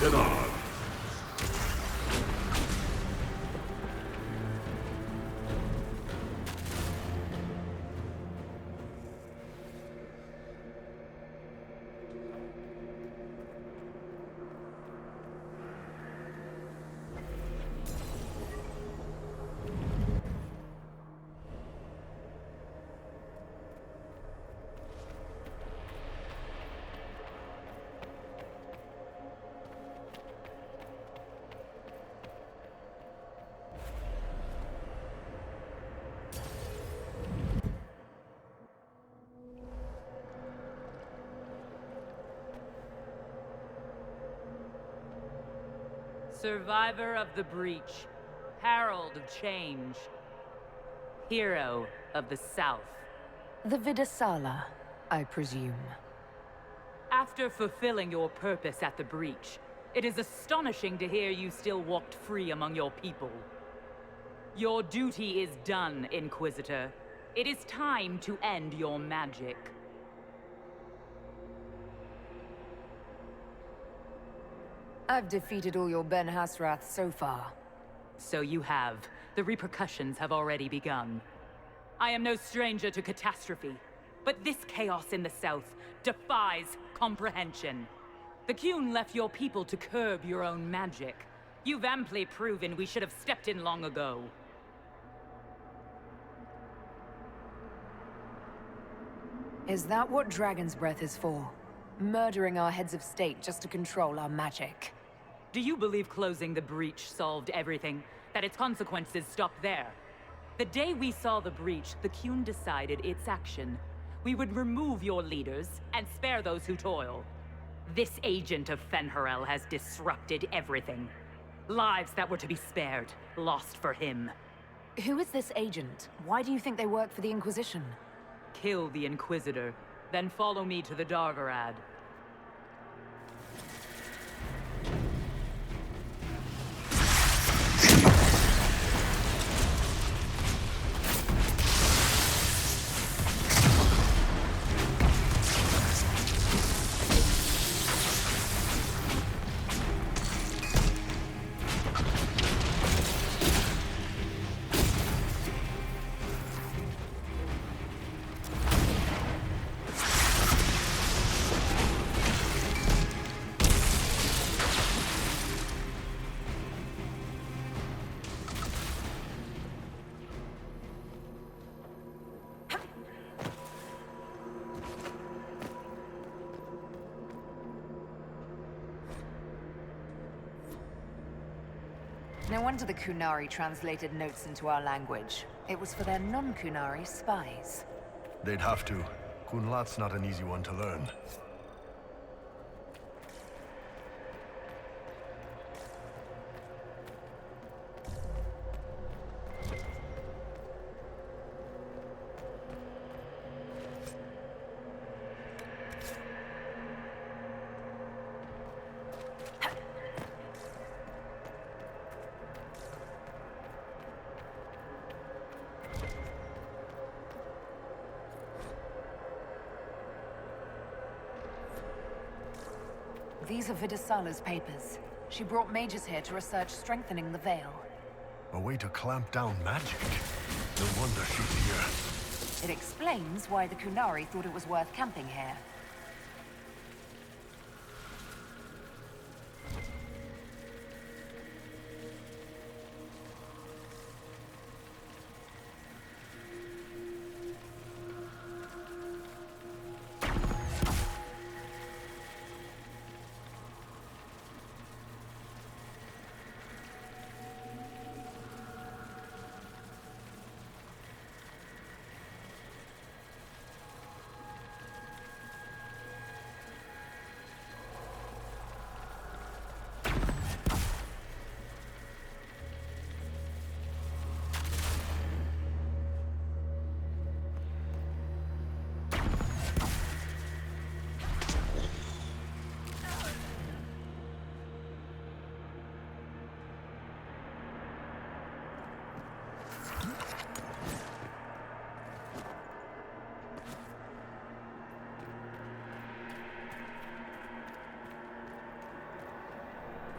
Denard. Survivor of the Breach, Herald of Change, Hero of the South. The Vidasala, I presume. After fulfilling your purpose at the Breach, It is astonishing to hear you still walked free among your people. Your duty is done, Inquisitor. It is time to end your magic. I've defeated all your Ben Hasrath so far. So you have. The repercussions have already begun. I am no stranger to catastrophe, but this chaos in the south defies comprehension. The Qun left your people to curb your own magic. You've amply proven we should have stepped in long ago. Is that what Dragon's Breath is for? Murdering our heads of state just to control our magic? Do you believe closing the breach solved everything? That its consequences stopped there? The day we saw the breach, the Qun decided its action. We would remove your leaders and spare those who toil. This agent of Fen'Harel has disrupted everything. Lives that were to be spared, lost for him. Who is this agent? Why do you think they work for the Inquisition? Kill the Inquisitor, then follow me to the Darvarad. No wonder the Qunari translated notes into our language. It was for their non-Qunari spies. They'd have to. Kunlat's not an easy one to learn. These are Vidisala's papers. She brought mages here to research strengthening the Veil. A way to clamp down magic. No wonder she's here. It explains why the Qunari thought it was worth camping here.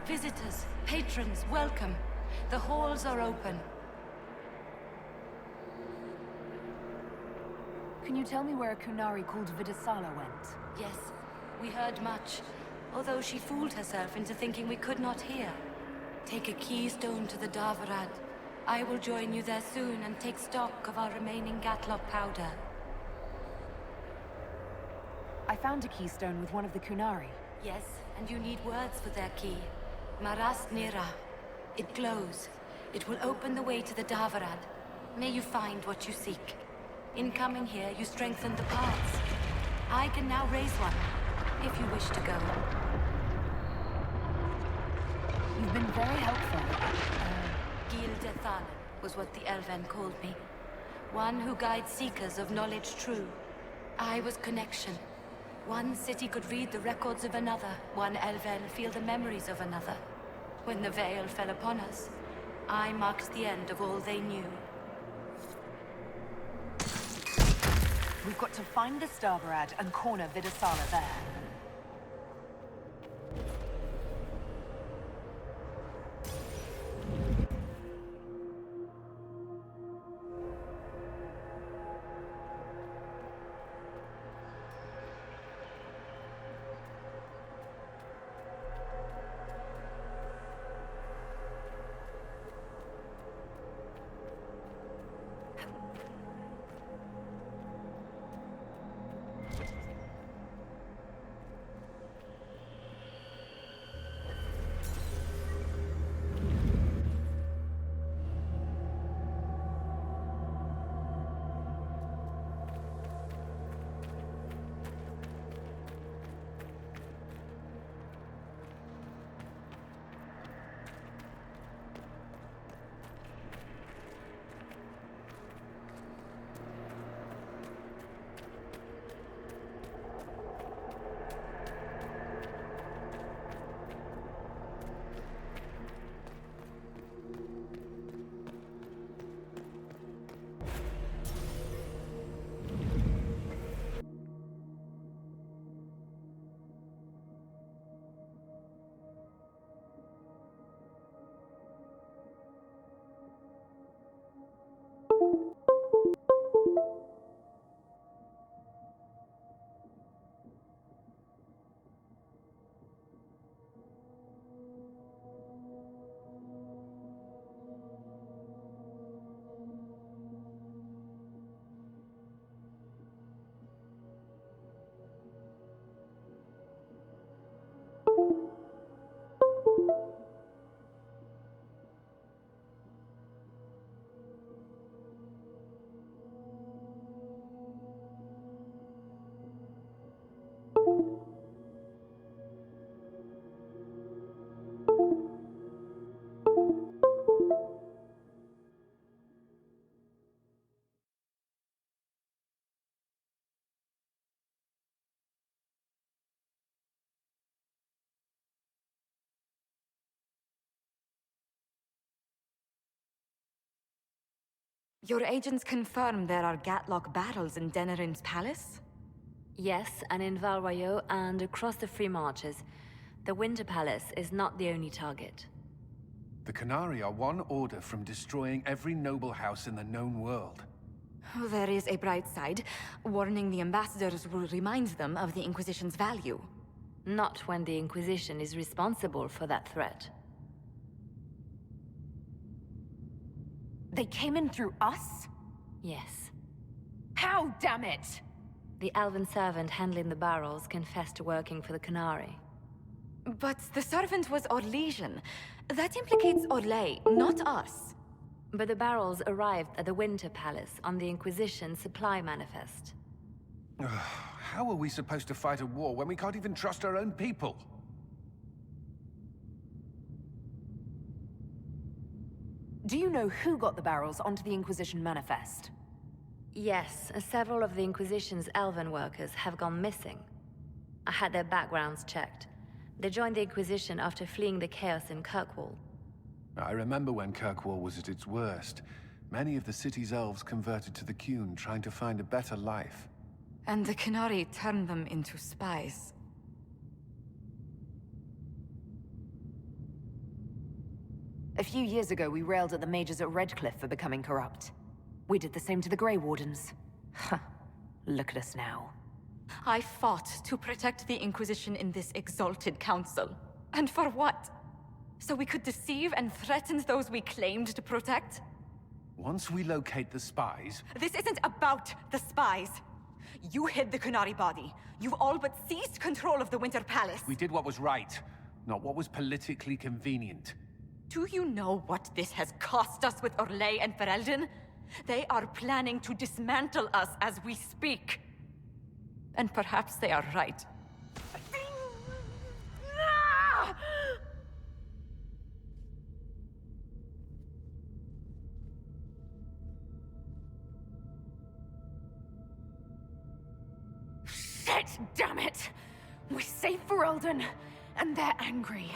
Visitors, patrons, welcome. The halls are open. Can you tell me where a Qunari called Vidisala went? Yes, we heard much, although she fooled herself into thinking we could not hear. Take a keystone to the Darvarad. I will join you there soon and take stock of our remaining Gatlock powder. I found a keystone with one of the Qunari. Yes, and you need words for their key. Maras Nira. It glows. It will open the way to the Darvarad. May you find what you seek. In coming here, you strengthen the paths. I can now raise one, if you wish to go. You've been very helpful. Gildethan was what the Elven called me. One who guides seekers of knowledge true. I was connection. One city could read the records of another, one Elven feel the memories of another. When the veil fell upon us, I marked the end of all they knew. We've got to find the Starbarad and corner Vidasala there. Your agents confirm there are Gatlock battles in Denerim's palace? Yes, and in Val Royeaux and across the Free Marches. The Winter Palace is not the only target. The Canari are one order from destroying every noble house in the known world. Oh, there is a bright side. Warning the ambassadors will remind them of the Inquisition's value. Not when the Inquisition is responsible for that threat. They came in through us? Yes. How, damn it? The elven servant handling the barrels confessed to working for the Canari. But the servant was Orlesian. That implicates Orlais, not us. But the barrels arrived at the Winter Palace on the Inquisition supply manifest. How are we supposed to fight a war when we can't even trust our own people? Do you know who got the barrels onto the Inquisition manifest? Yes, several of the Inquisition's elven workers have gone missing. I had their backgrounds checked. They joined the Inquisition after fleeing the chaos in Kirkwall. I remember when Kirkwall was at its worst. Many of the city's elves converted to the Qun, trying to find a better life. And the Canari turned them into spies. A few years ago, we railed at the mages at Redcliffe for becoming corrupt. We did the same to the Grey Wardens. Huh. Look at us now. I fought to protect the Inquisition in this exalted council. And for what? So we could deceive and threaten those we claimed to protect? Once we locate the spies... This isn't about the spies. You hid the Canari body. You all but seized control of the Winter Palace. We did what was right, not what was politically convenient. Do you know what this has cost us with Orlais and Ferelden? They are planning to dismantle us as we speak. And perhaps they are right. Shit, damn it! save Ferelden, and they're angry.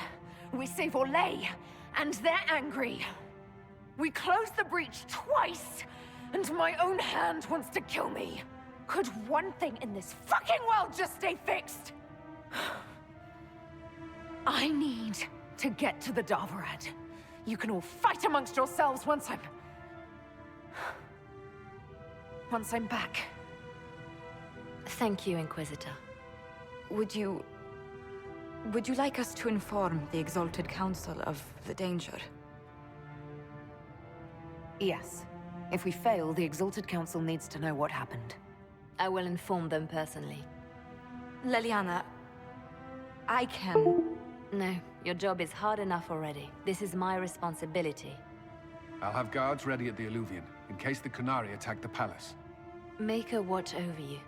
We save Orlais, and they're angry. We close the breach twice, and my own hand wants to kill me. Could one thing in this fucking world just stay fixed? I need to get to the Darvarad. You can all fight amongst yourselves once I'm back. Thank you, Inquisitor. Would you like us to inform the Exalted Council of the danger? Yes. If we fail, the Exalted Council needs to know what happened. I will inform them personally. Leliana, I can... No, your job is hard enough already. This is my responsibility. I'll have guards ready at the Alluvion, in case the Qunari attack the palace. Make a watch over you.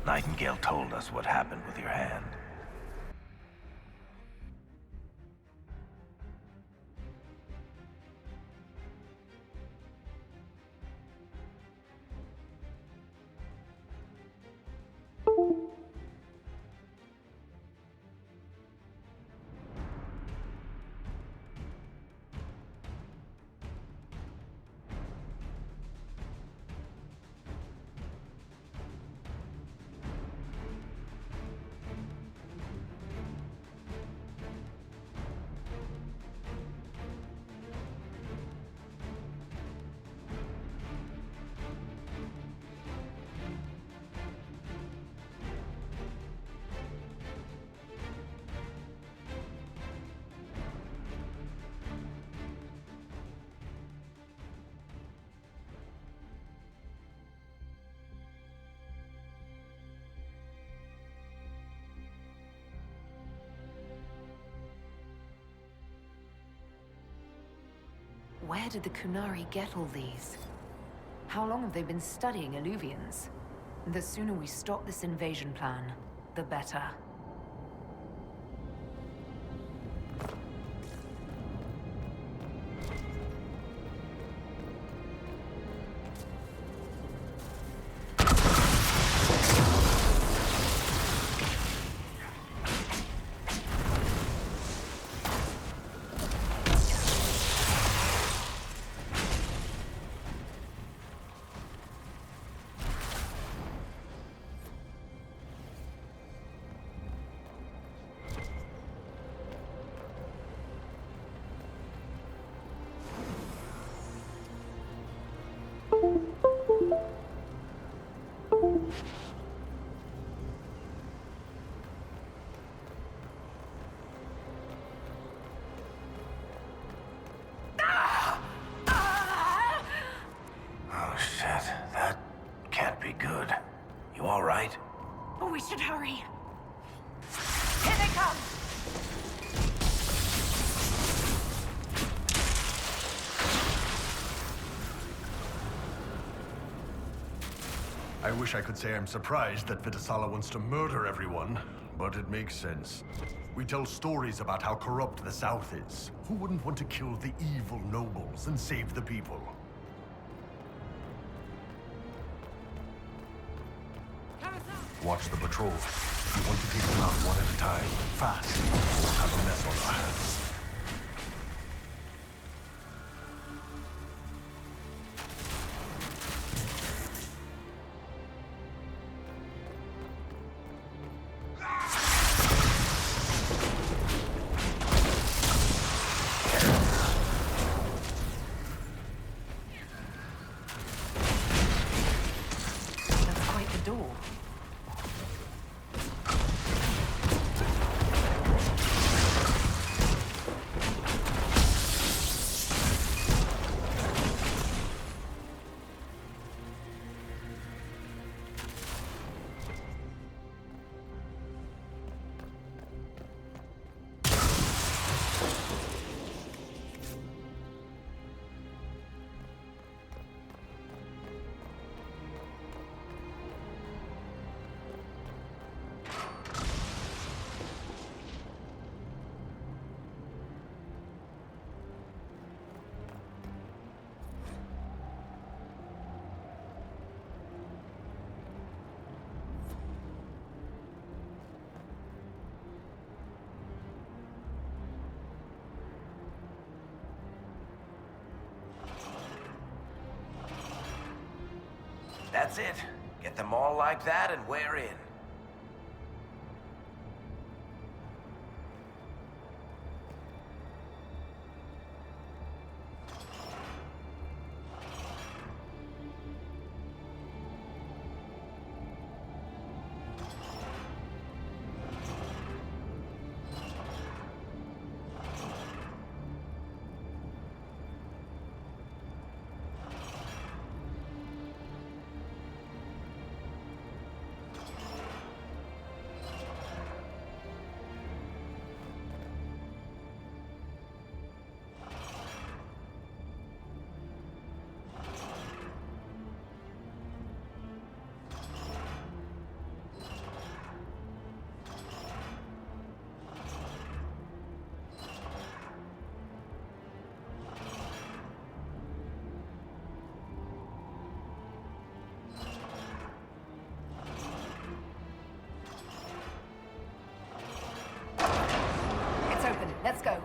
Nightingale told us what happened with your hand. Where did the Qunari get all these? How long have they been studying Alluvians? The sooner we stop this invasion plan, the better. Oh shit, that can't be good. You all right? We should hurry. Here they come! I wish I could say I'm surprised that Vitasala wants to murder everyone, but it makes sense. We tell stories about how corrupt the South is. Who wouldn't want to kill the evil nobles and save the people? Watch the patrol. We want to take them out one at a time, fast, or we'll have a mess on our hands. That's quite the That's it. Get them all like that and we're in. It's open. Let's go.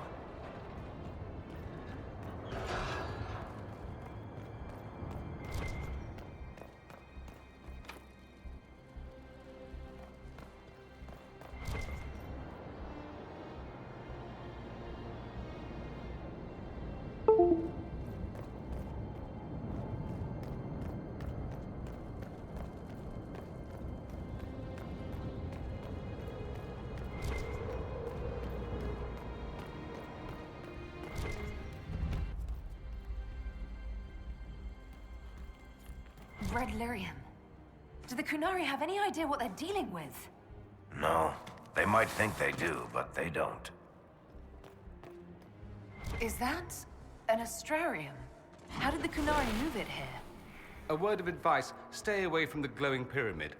Red lyrium. Do the Kunari have any idea what they're dealing with? No. They might think they do, but they don't. Is that an astrarium? How did the Kunari move it here? A word of advice, stay away from the glowing pyramid.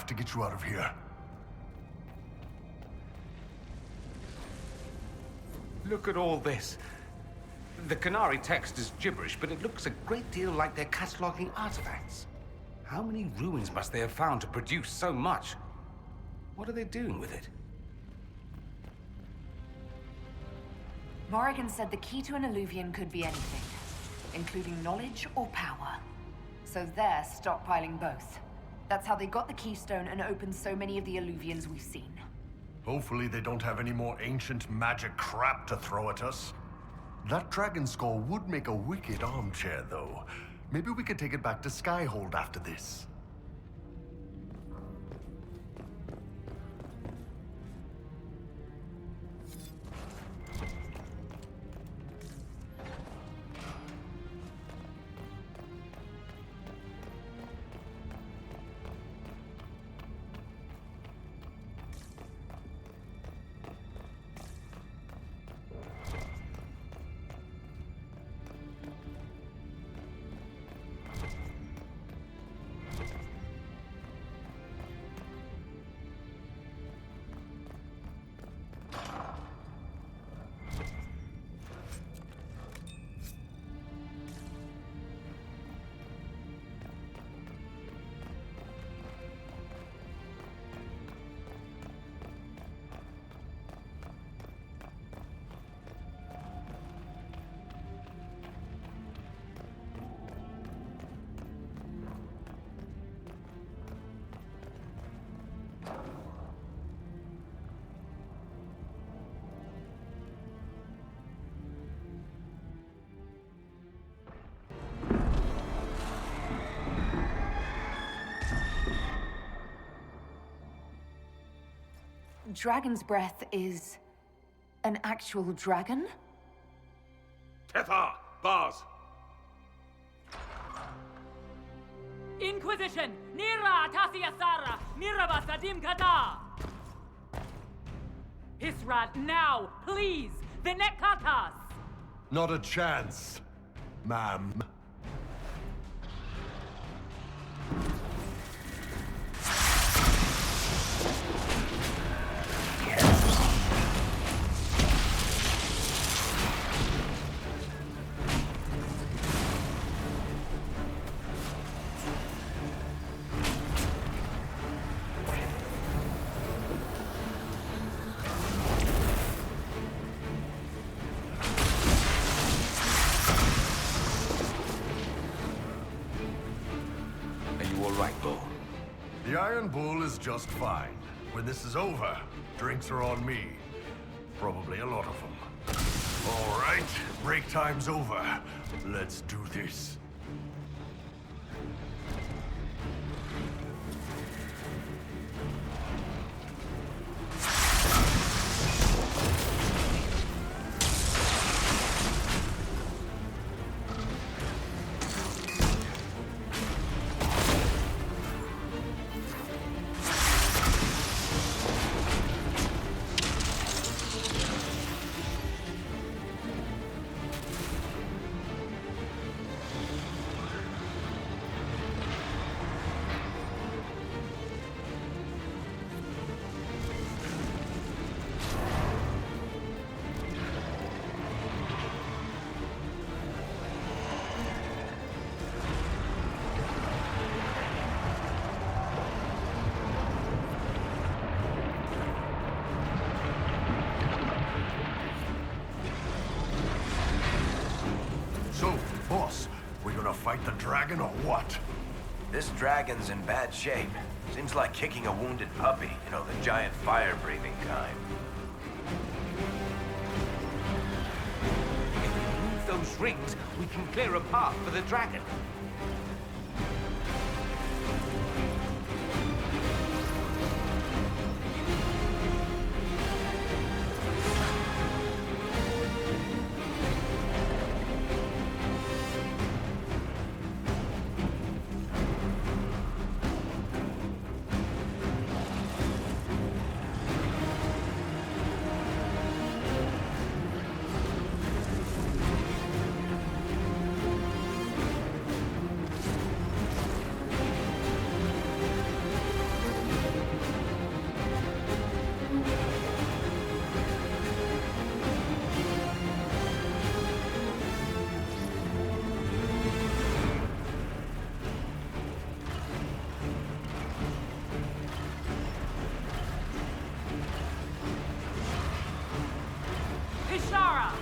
have to get you out of here. Look at all this. The Canary text is gibberish, but it looks a great deal like they're cataloging artifacts. How many ruins must they have found to produce so much? What are they doing with it? Morrigan said the key to an Illuvian could be anything, including knowledge or power. So they're stockpiling both. That's how they got the keystone and opened so many of the Illuvians we've seen. Hopefully they don't have any more ancient magic crap to throw at us. That dragon skull would make a wicked armchair, though. Maybe we could take it back to Skyhold after this. Dragon's breath is an actual dragon? Tethar! Bars! Inquisition! Nira Tasiasara! Niraba Sadim Kata! Hisrat, now! Please! Vinekatas! Not a chance, ma'am. The Iron Bull is just fine. When this is over, drinks are on me. Probably a lot of them. All right, break time's over. Let's do this. Boss, we gonna fight the dragon or what? This dragon's in bad shape. Seems like kicking a wounded puppy. You know, the giant fire-breathing kind. If we move those rings, we can clear a path for the dragon. Ishara!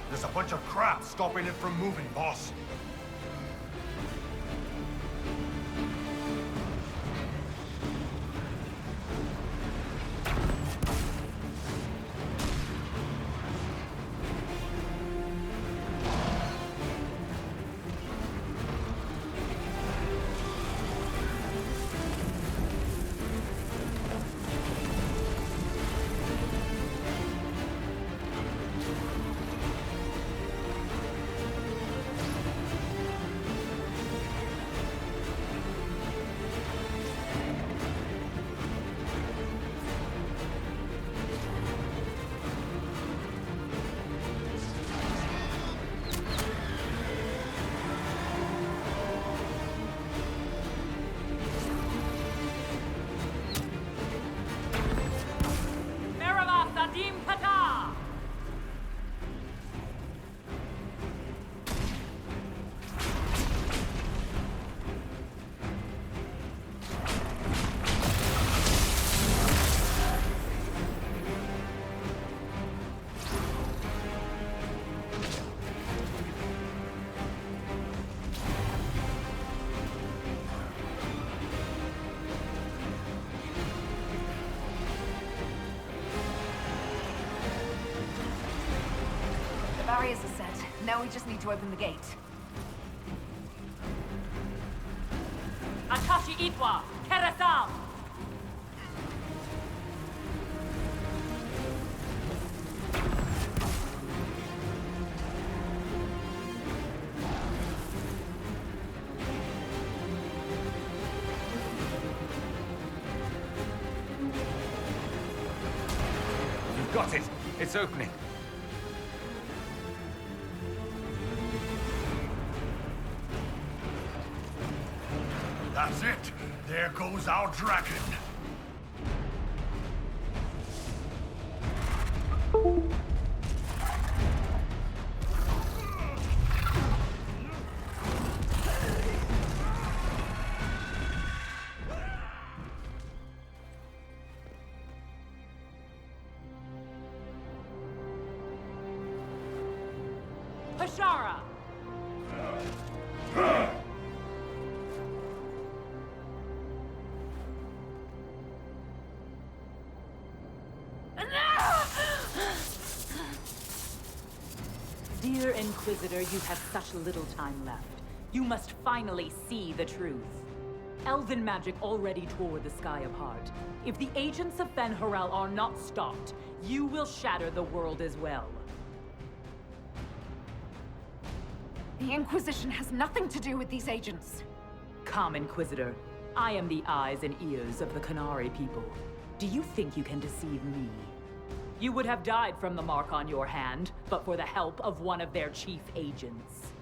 There's a bunch of crap stopping it from moving, boss. Barriers are set. Now we just need to open the gate. Akashi Itwa! Kerasal! You've got it. It's opening. That's it. There goes our dragon. Hashara! Dear Inquisitor, you have such little time left. You must finally see the truth. Elven magic already tore the sky apart. If the agents of Fen'Harel are not stopped, you will shatter the world as well. The Inquisition has nothing to do with these agents. Come, Inquisitor. I am the eyes and ears of the Qunari people. Do you think you can deceive me? You would have died from the mark on your hand, but for the help of one of their chief agents.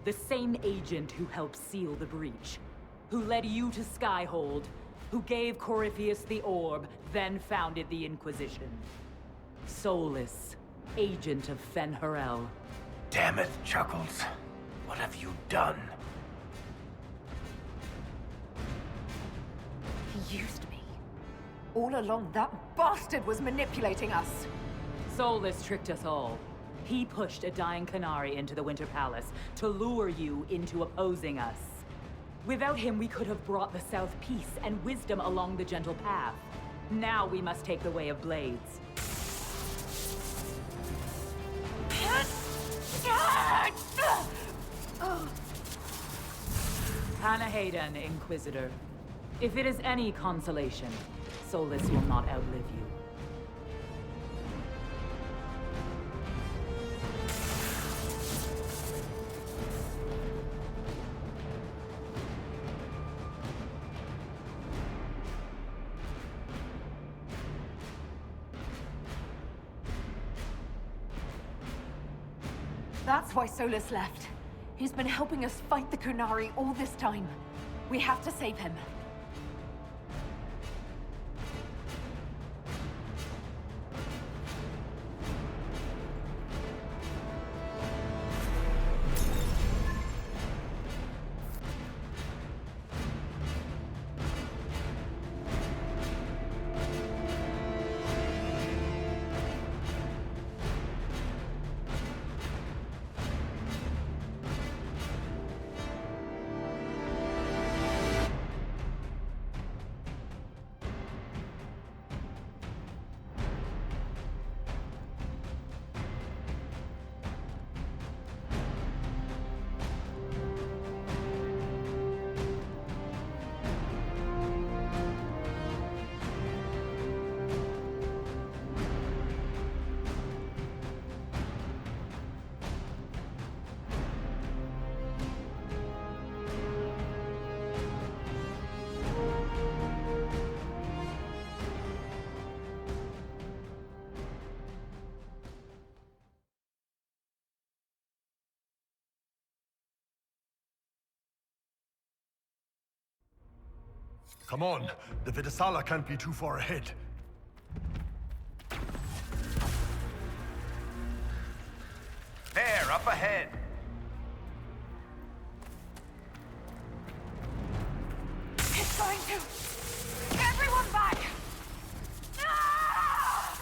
The same agent who helped seal the breach, who led you to Skyhold, who gave Corypheus the orb, then founded the Inquisition. Soulless, agent of Fen'Harel. Damn it, Chuckles. What have you done? He used me. All along, that bastard was manipulating us. Soulless tricked us all. He pushed a dying Qunari into the Winter Palace to lure you into opposing us. Without him, we could have brought the South peace and wisdom along the gentle path. Now we must take the way of blades. Panahedon, Inquisitor. If it is any consolation, Soulless will not outlive you. That's why Solus left. He's been helping us fight the Qunari all this time. We have to save him. Come on, the Vidasala can't be too far ahead. There, up ahead. It's going to... Everyone back! Ah!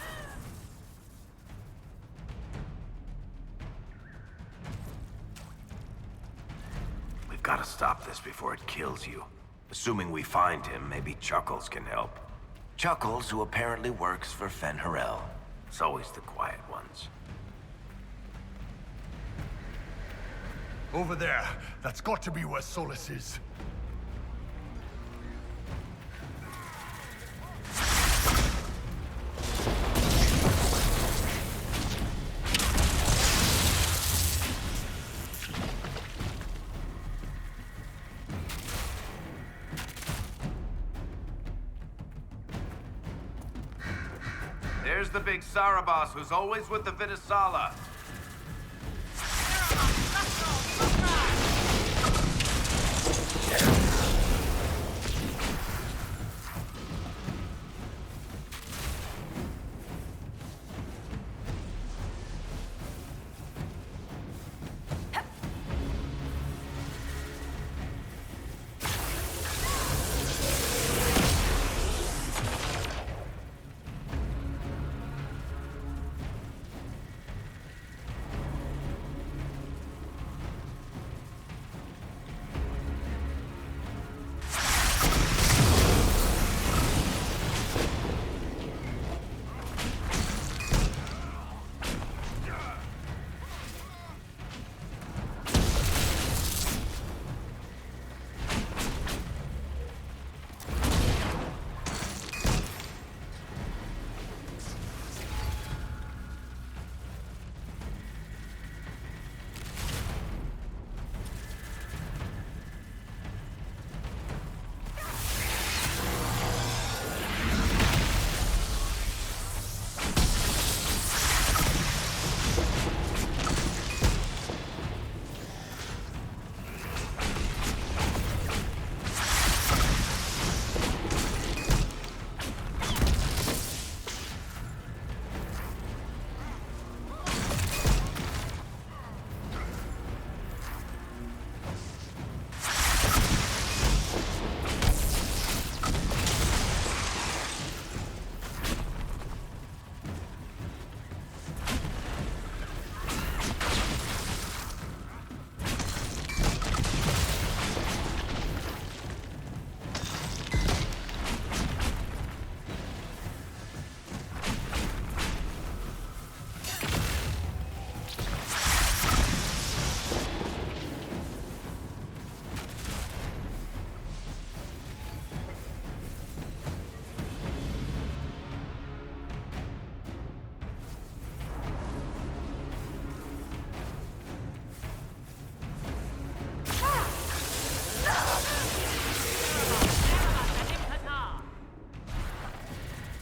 We've got to stop this before it kills you. Assuming we find him, maybe Chuckles can help. Chuckles, who apparently works for Fen'Harel. It's always the quiet ones. Over there. That's got to be where Solus is. There's the big Sarabas who's always with the Vidasala.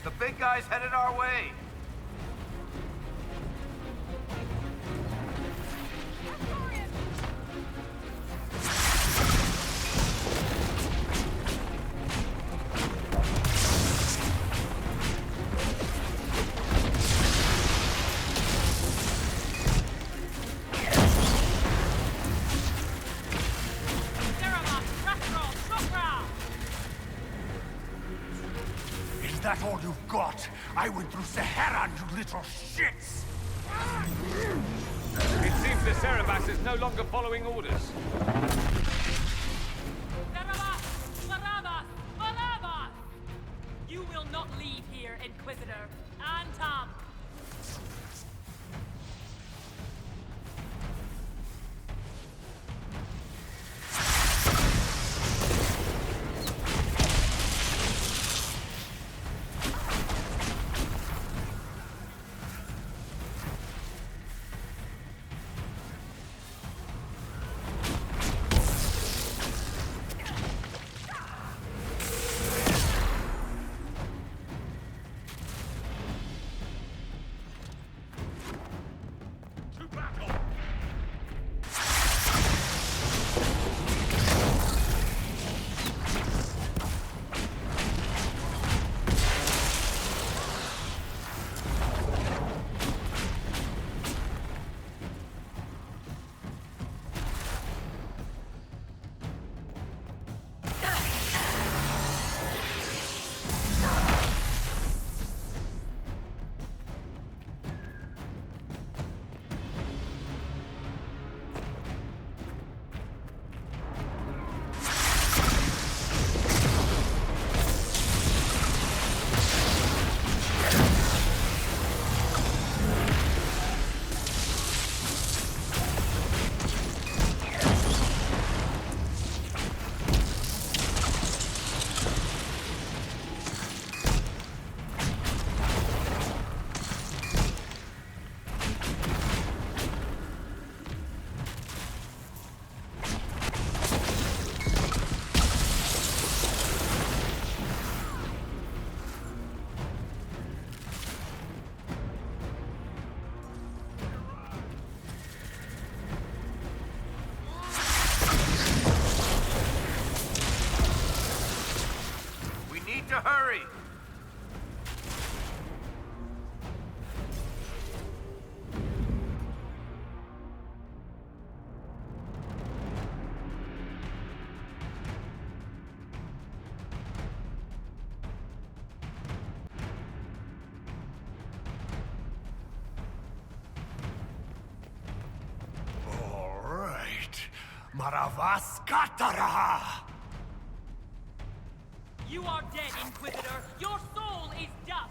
The big guy's headed our way. Is that all you've got? I went through Sahara, you little shits! It seems the Cerebas is no longer following orders. You will not leave here, Inquisitor. Antam! hurry! All right. Maravaskatara! You are dead, Inquisitor! Your soul is dust!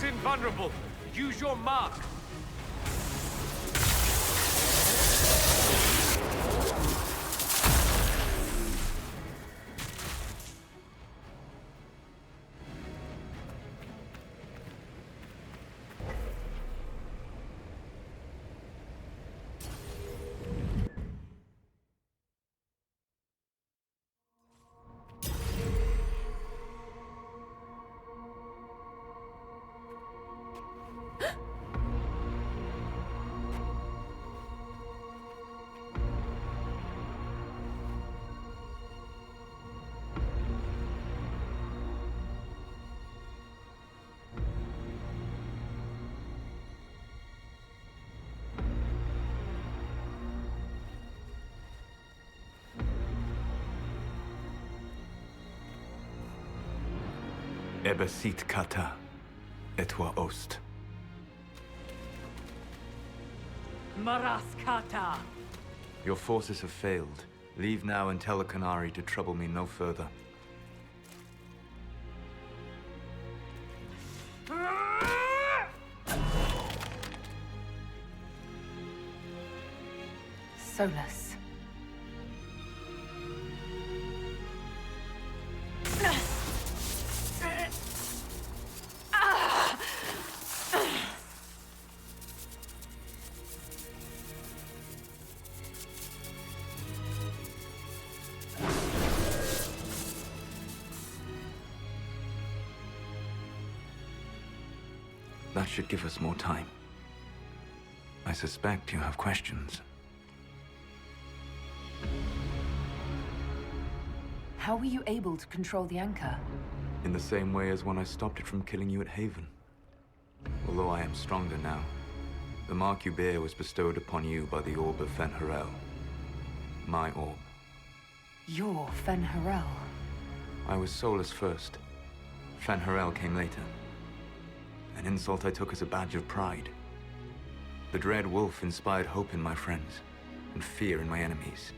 Invulnerable. Use your mark. Ebesit kata, etwa ost. Maraskata! Your forces have failed. Leave now and tell the Canary to trouble me no further. Solus. That should give us more time. I suspect you have questions. How were you able to control the anchor? In the same way as when I stopped it from killing you at Haven. Although I am stronger now, the mark you bear was bestowed upon you by the Orb of Fen'Harel. My orb. You're Fen'Harel. I was Solus first. Fen'Harel came later. An insult I took as a badge of pride. The Dread Wolf inspired hope in my friends, and fear in my enemies.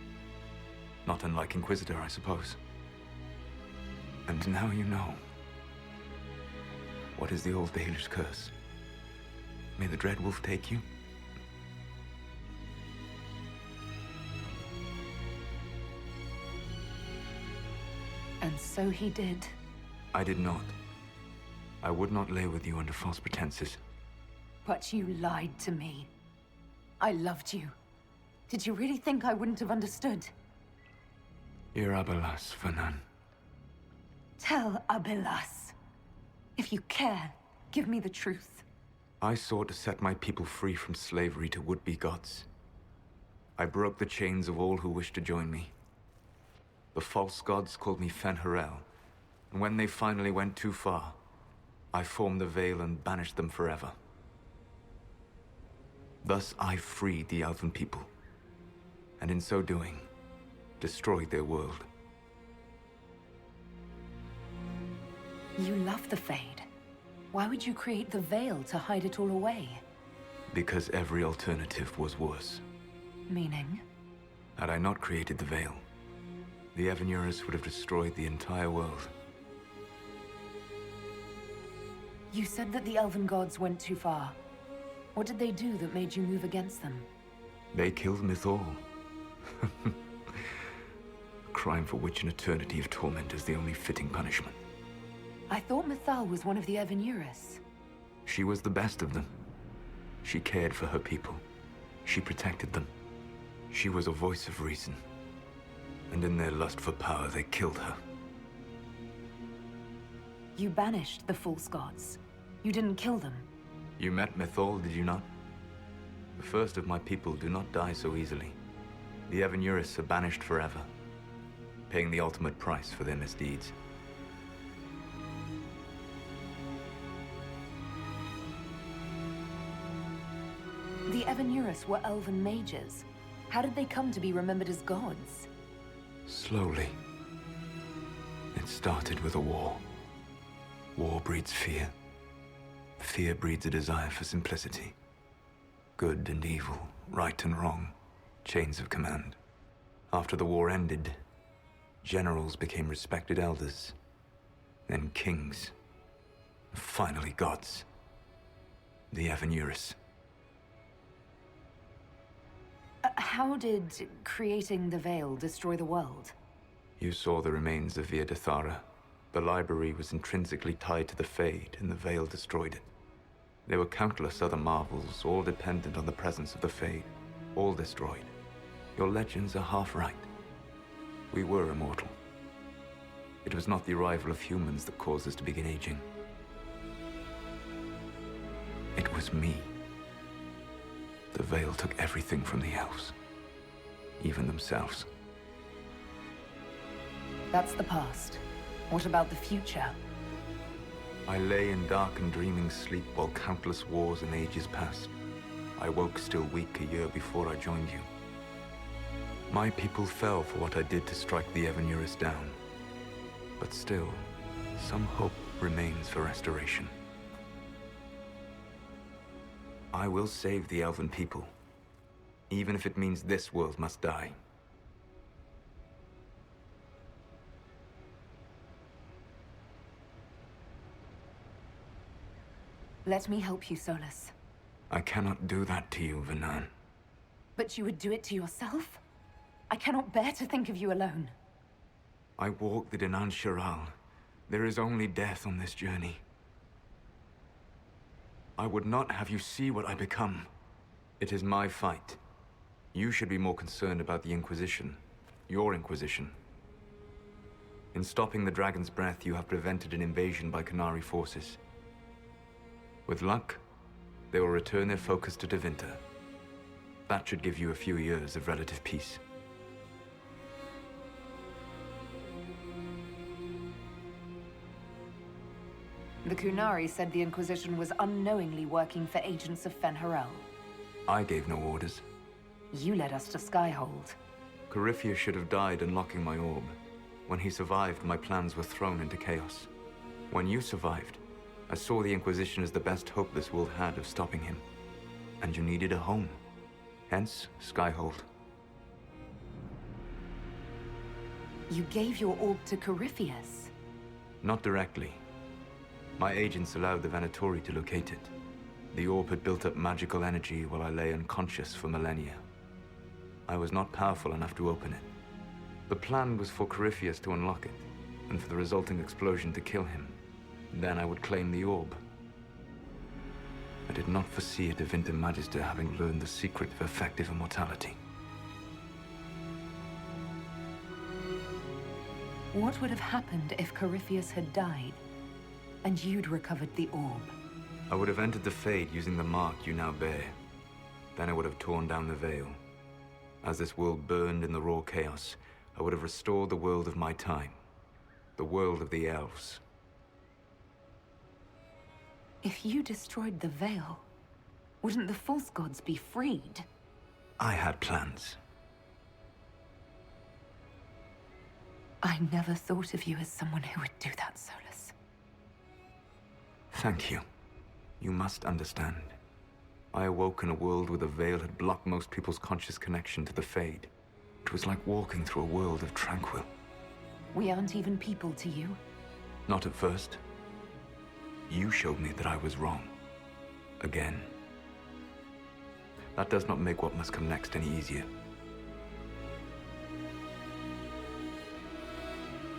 Not unlike Inquisitor, I suppose. And now you know. What is the old Baelish curse? May the Dread Wolf take you? And so he did. I did not. I would not lay with you under false pretenses. But you lied to me. I loved you. Did you really think I wouldn't have understood? Ir Abelas, Vernan. Tell Abelas. If you care, give me the truth. I sought to set my people free from slavery to would-be gods. I broke the chains of all who wished to join me. The false gods called me Fen'Harel, and when they finally went too far, I formed the Veil and banished them forever. Thus I freed the Elven people, and in so doing, destroyed their world. You love the Fade. Why would you create the Veil to hide it all away? Because every alternative was worse. Meaning? Had I not created the Veil, the Evanurus would have destroyed the entire world. You said that the Elven gods went too far. What did they do that made you move against them? They killed Mythal. A crime for which an eternity of torment is the only fitting punishment. I thought Mythal was one of the Evanurus. She was the best of them. She cared for her people. She protected them. She was a voice of reason. And in their lust for power, they killed her. You banished the false gods. You didn't kill them. You met Mythal, did you not? The first of my people do not die so easily. The Evanurus are banished forever, paying the ultimate price for their misdeeds. The Evanurus were elven mages. How did they come to be remembered as gods? Slowly. It started with a war. War breeds fear. Fear breeds a desire for simplicity. Good and evil, right and wrong, chains of command. After the war ended, generals became respected elders, then kings, and finally gods. The Evanurus. How did creating the Veil destroy the world? You saw the remains of Via Dathara. The library was intrinsically tied to the Fade, and the Veil destroyed it. There were countless other marvels, all dependent on the presence of the Fade, all destroyed. Your legends are half right. We were immortal. It was not the arrival of humans that caused us to begin aging. It was me. The Veil took everything from the elves, even themselves. That's the past. What about the future? I lay in dark and dreaming sleep while countless wars and ages passed. I woke still weak a year before I joined you. My people fell for what I did to strike the Evanurus down. But still, some hope remains for restoration. I will save the Elven people, even if it means this world must die. Let me help you, Solus. I cannot do that to you, Vernan. But you would do it to yourself? I cannot bear to think of you alone. I walk the Dinan Shiral. There is only death on this journey. I would not have you see what I become. It is my fight. You should be more concerned about the Inquisition. Your Inquisition. In stopping the Dragon's Breath, you have prevented an invasion by Qunari forces. With luck, they will return their focus to Tevinter. That should give you a few years of relative peace. The Qunari said the Inquisition was unknowingly working for agents of Fen'Harel. I gave no orders. You led us to Skyhold. Corypheus should have died unlocking my orb. When he survived, my plans were thrown into chaos. When you survived, I saw the Inquisition as the best hope this world had of stopping him. And you needed a home. Hence, Skyhold. You gave your orb to Corypheus. Not directly. My agents allowed the Venatori to locate it. The orb had built up magical energy while I lay unconscious for millennia. I was not powerful enough to open it. The plan was for Corypheus to unlock it, and for the resulting explosion to kill him. Then I would claim the orb. I did not foresee a Divinity Magister having learned the secret of effective immortality. What would have happened if Corypheus had died, and you'd recovered the orb? I would have entered the Fade using the mark you now bear. Then I would have torn down the veil. As this world burned in the raw chaos, I would have restored the world of my time. The world of the elves. If you destroyed the veil, wouldn't the false gods be freed? I had plans. I never thought of you as someone who would do that, Solus. Thank you. You must understand. I awoke in a world where the veil had blocked most people's conscious connection to the Fade. It was like walking through a world of tranquil. We aren't even people to you. Not at first. You showed me that I was wrong. Again. That does not make what must come next any easier.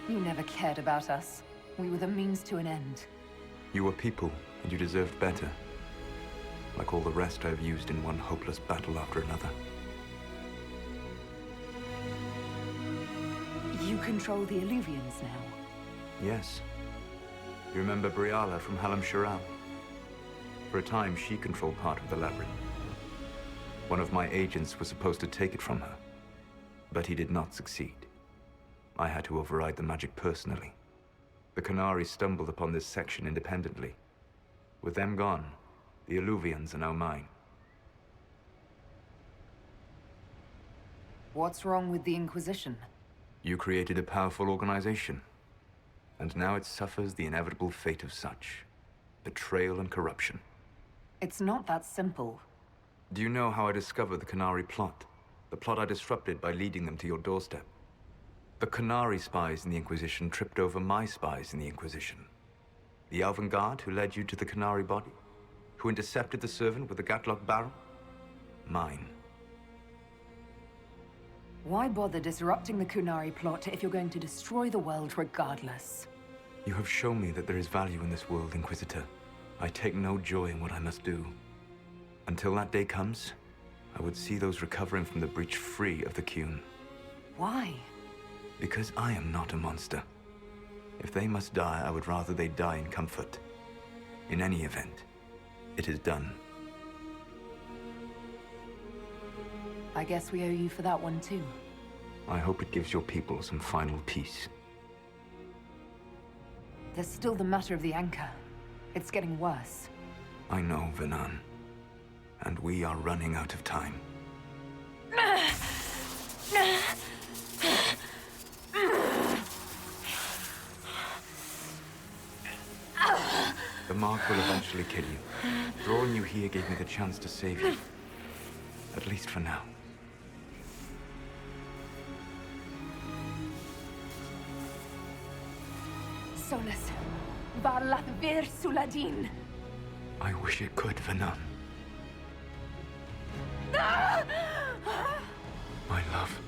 You never cared about us. We were the means to an end. You were people, and you deserved better. Like all the rest I have used in one hopeless battle after another. You control the Illuvians now? Yes. You remember Briala from Halam Shiral? For a time, she controlled part of the labyrinth. One of my agents was supposed to take it from her, but he did not succeed. I had to override the magic personally. The Qunari stumbled upon this section independently. With them gone, the Illuvians are now mine. What's wrong with the Inquisition? You created a powerful organization, and now it suffers the inevitable fate of such. Betrayal and corruption. It's not that simple. Do you know how I discovered the Qunari plot? The plot I disrupted by leading them to your doorstep. The Qunari spies in the Inquisition tripped over my spies in the Inquisition. The Elven Guard who led you to the Qunari body? Who intercepted the servant with the Gatlock barrel? Mine. Why bother disrupting the Qunari plot if you're going to destroy the world regardless? You have shown me that there is value in this world, Inquisitor. I take no joy in what I must do. Until that day comes, I would see those recovering from the breach free of the Qun. Why? Because I am not a monster. If they must die, I would rather they die in comfort. In any event, it is done. I guess we owe you for that one too. I hope it gives your people some final peace. There's still the matter of the anchor. It's getting worse. I know, Venan. And we are running out of time. The mark will eventually kill you. Drawing you here gave me the chance to save you. At least for now. Solus, Varlath Vir Suladin. I wish it could, Venan. My love.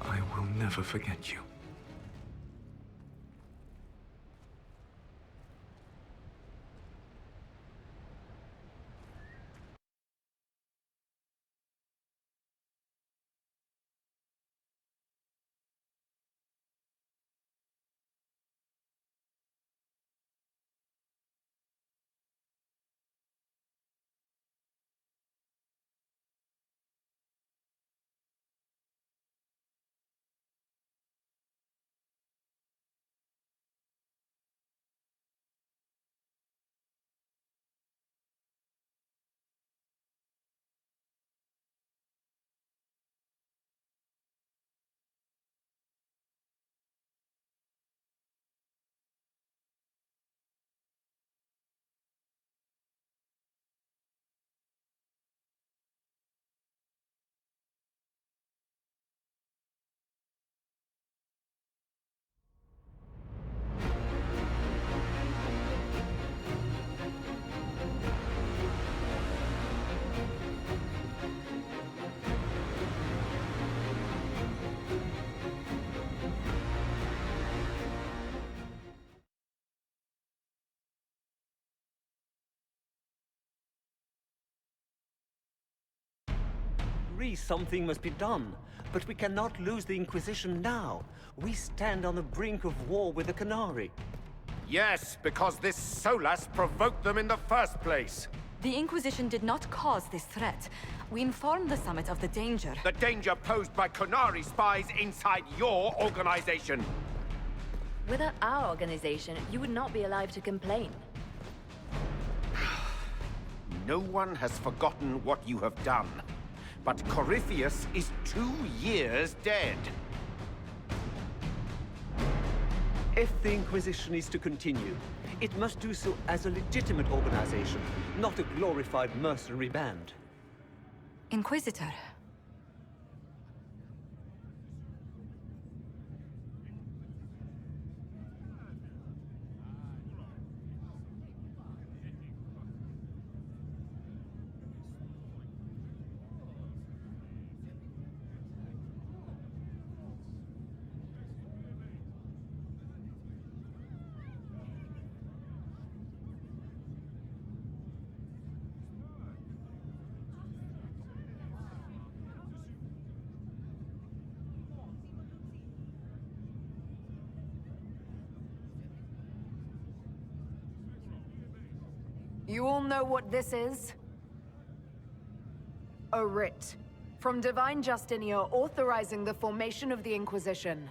I will never forget you. agree something must be done, but we cannot lose the Inquisition now. We stand on the brink of war with the Canary. Yes, because this Solas provoked them in the first place. The Inquisition did not cause this threat. We informed the Summit of the danger. The danger posed by Canary spies inside your organization. Without our organization, you would not be alive to complain. No one has forgotten what you have done. But Corypheus is 2 years dead. If the Inquisition is to continue, it must do so as a legitimate organization, not a glorified mercenary band. Inquisitor. You all know what this is? A writ from Divine Justinia authorizing the formation of the Inquisition.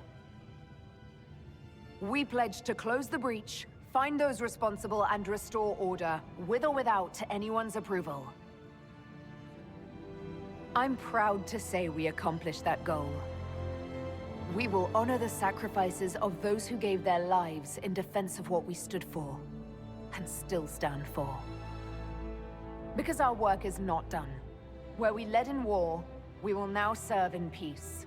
We pledge to close the breach, find those responsible, and restore order, with or without anyone's approval. I'm proud to say we accomplished that goal. We will honor the sacrifices of those who gave their lives in defense of what we stood for, and still stand for. Because our work is not done. Where we led in war, we will now serve in peace.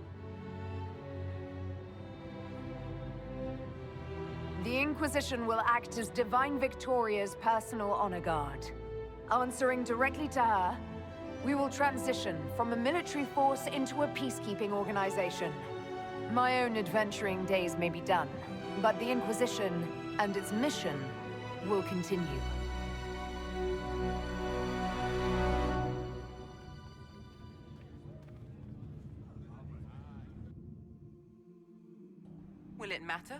The Inquisition will act as Divine Victoria's personal honor guard. Answering directly to her, we will transition from a military force into a peacekeeping organization. My own adventuring days may be done, but the Inquisition and its mission will continue. Will it matter?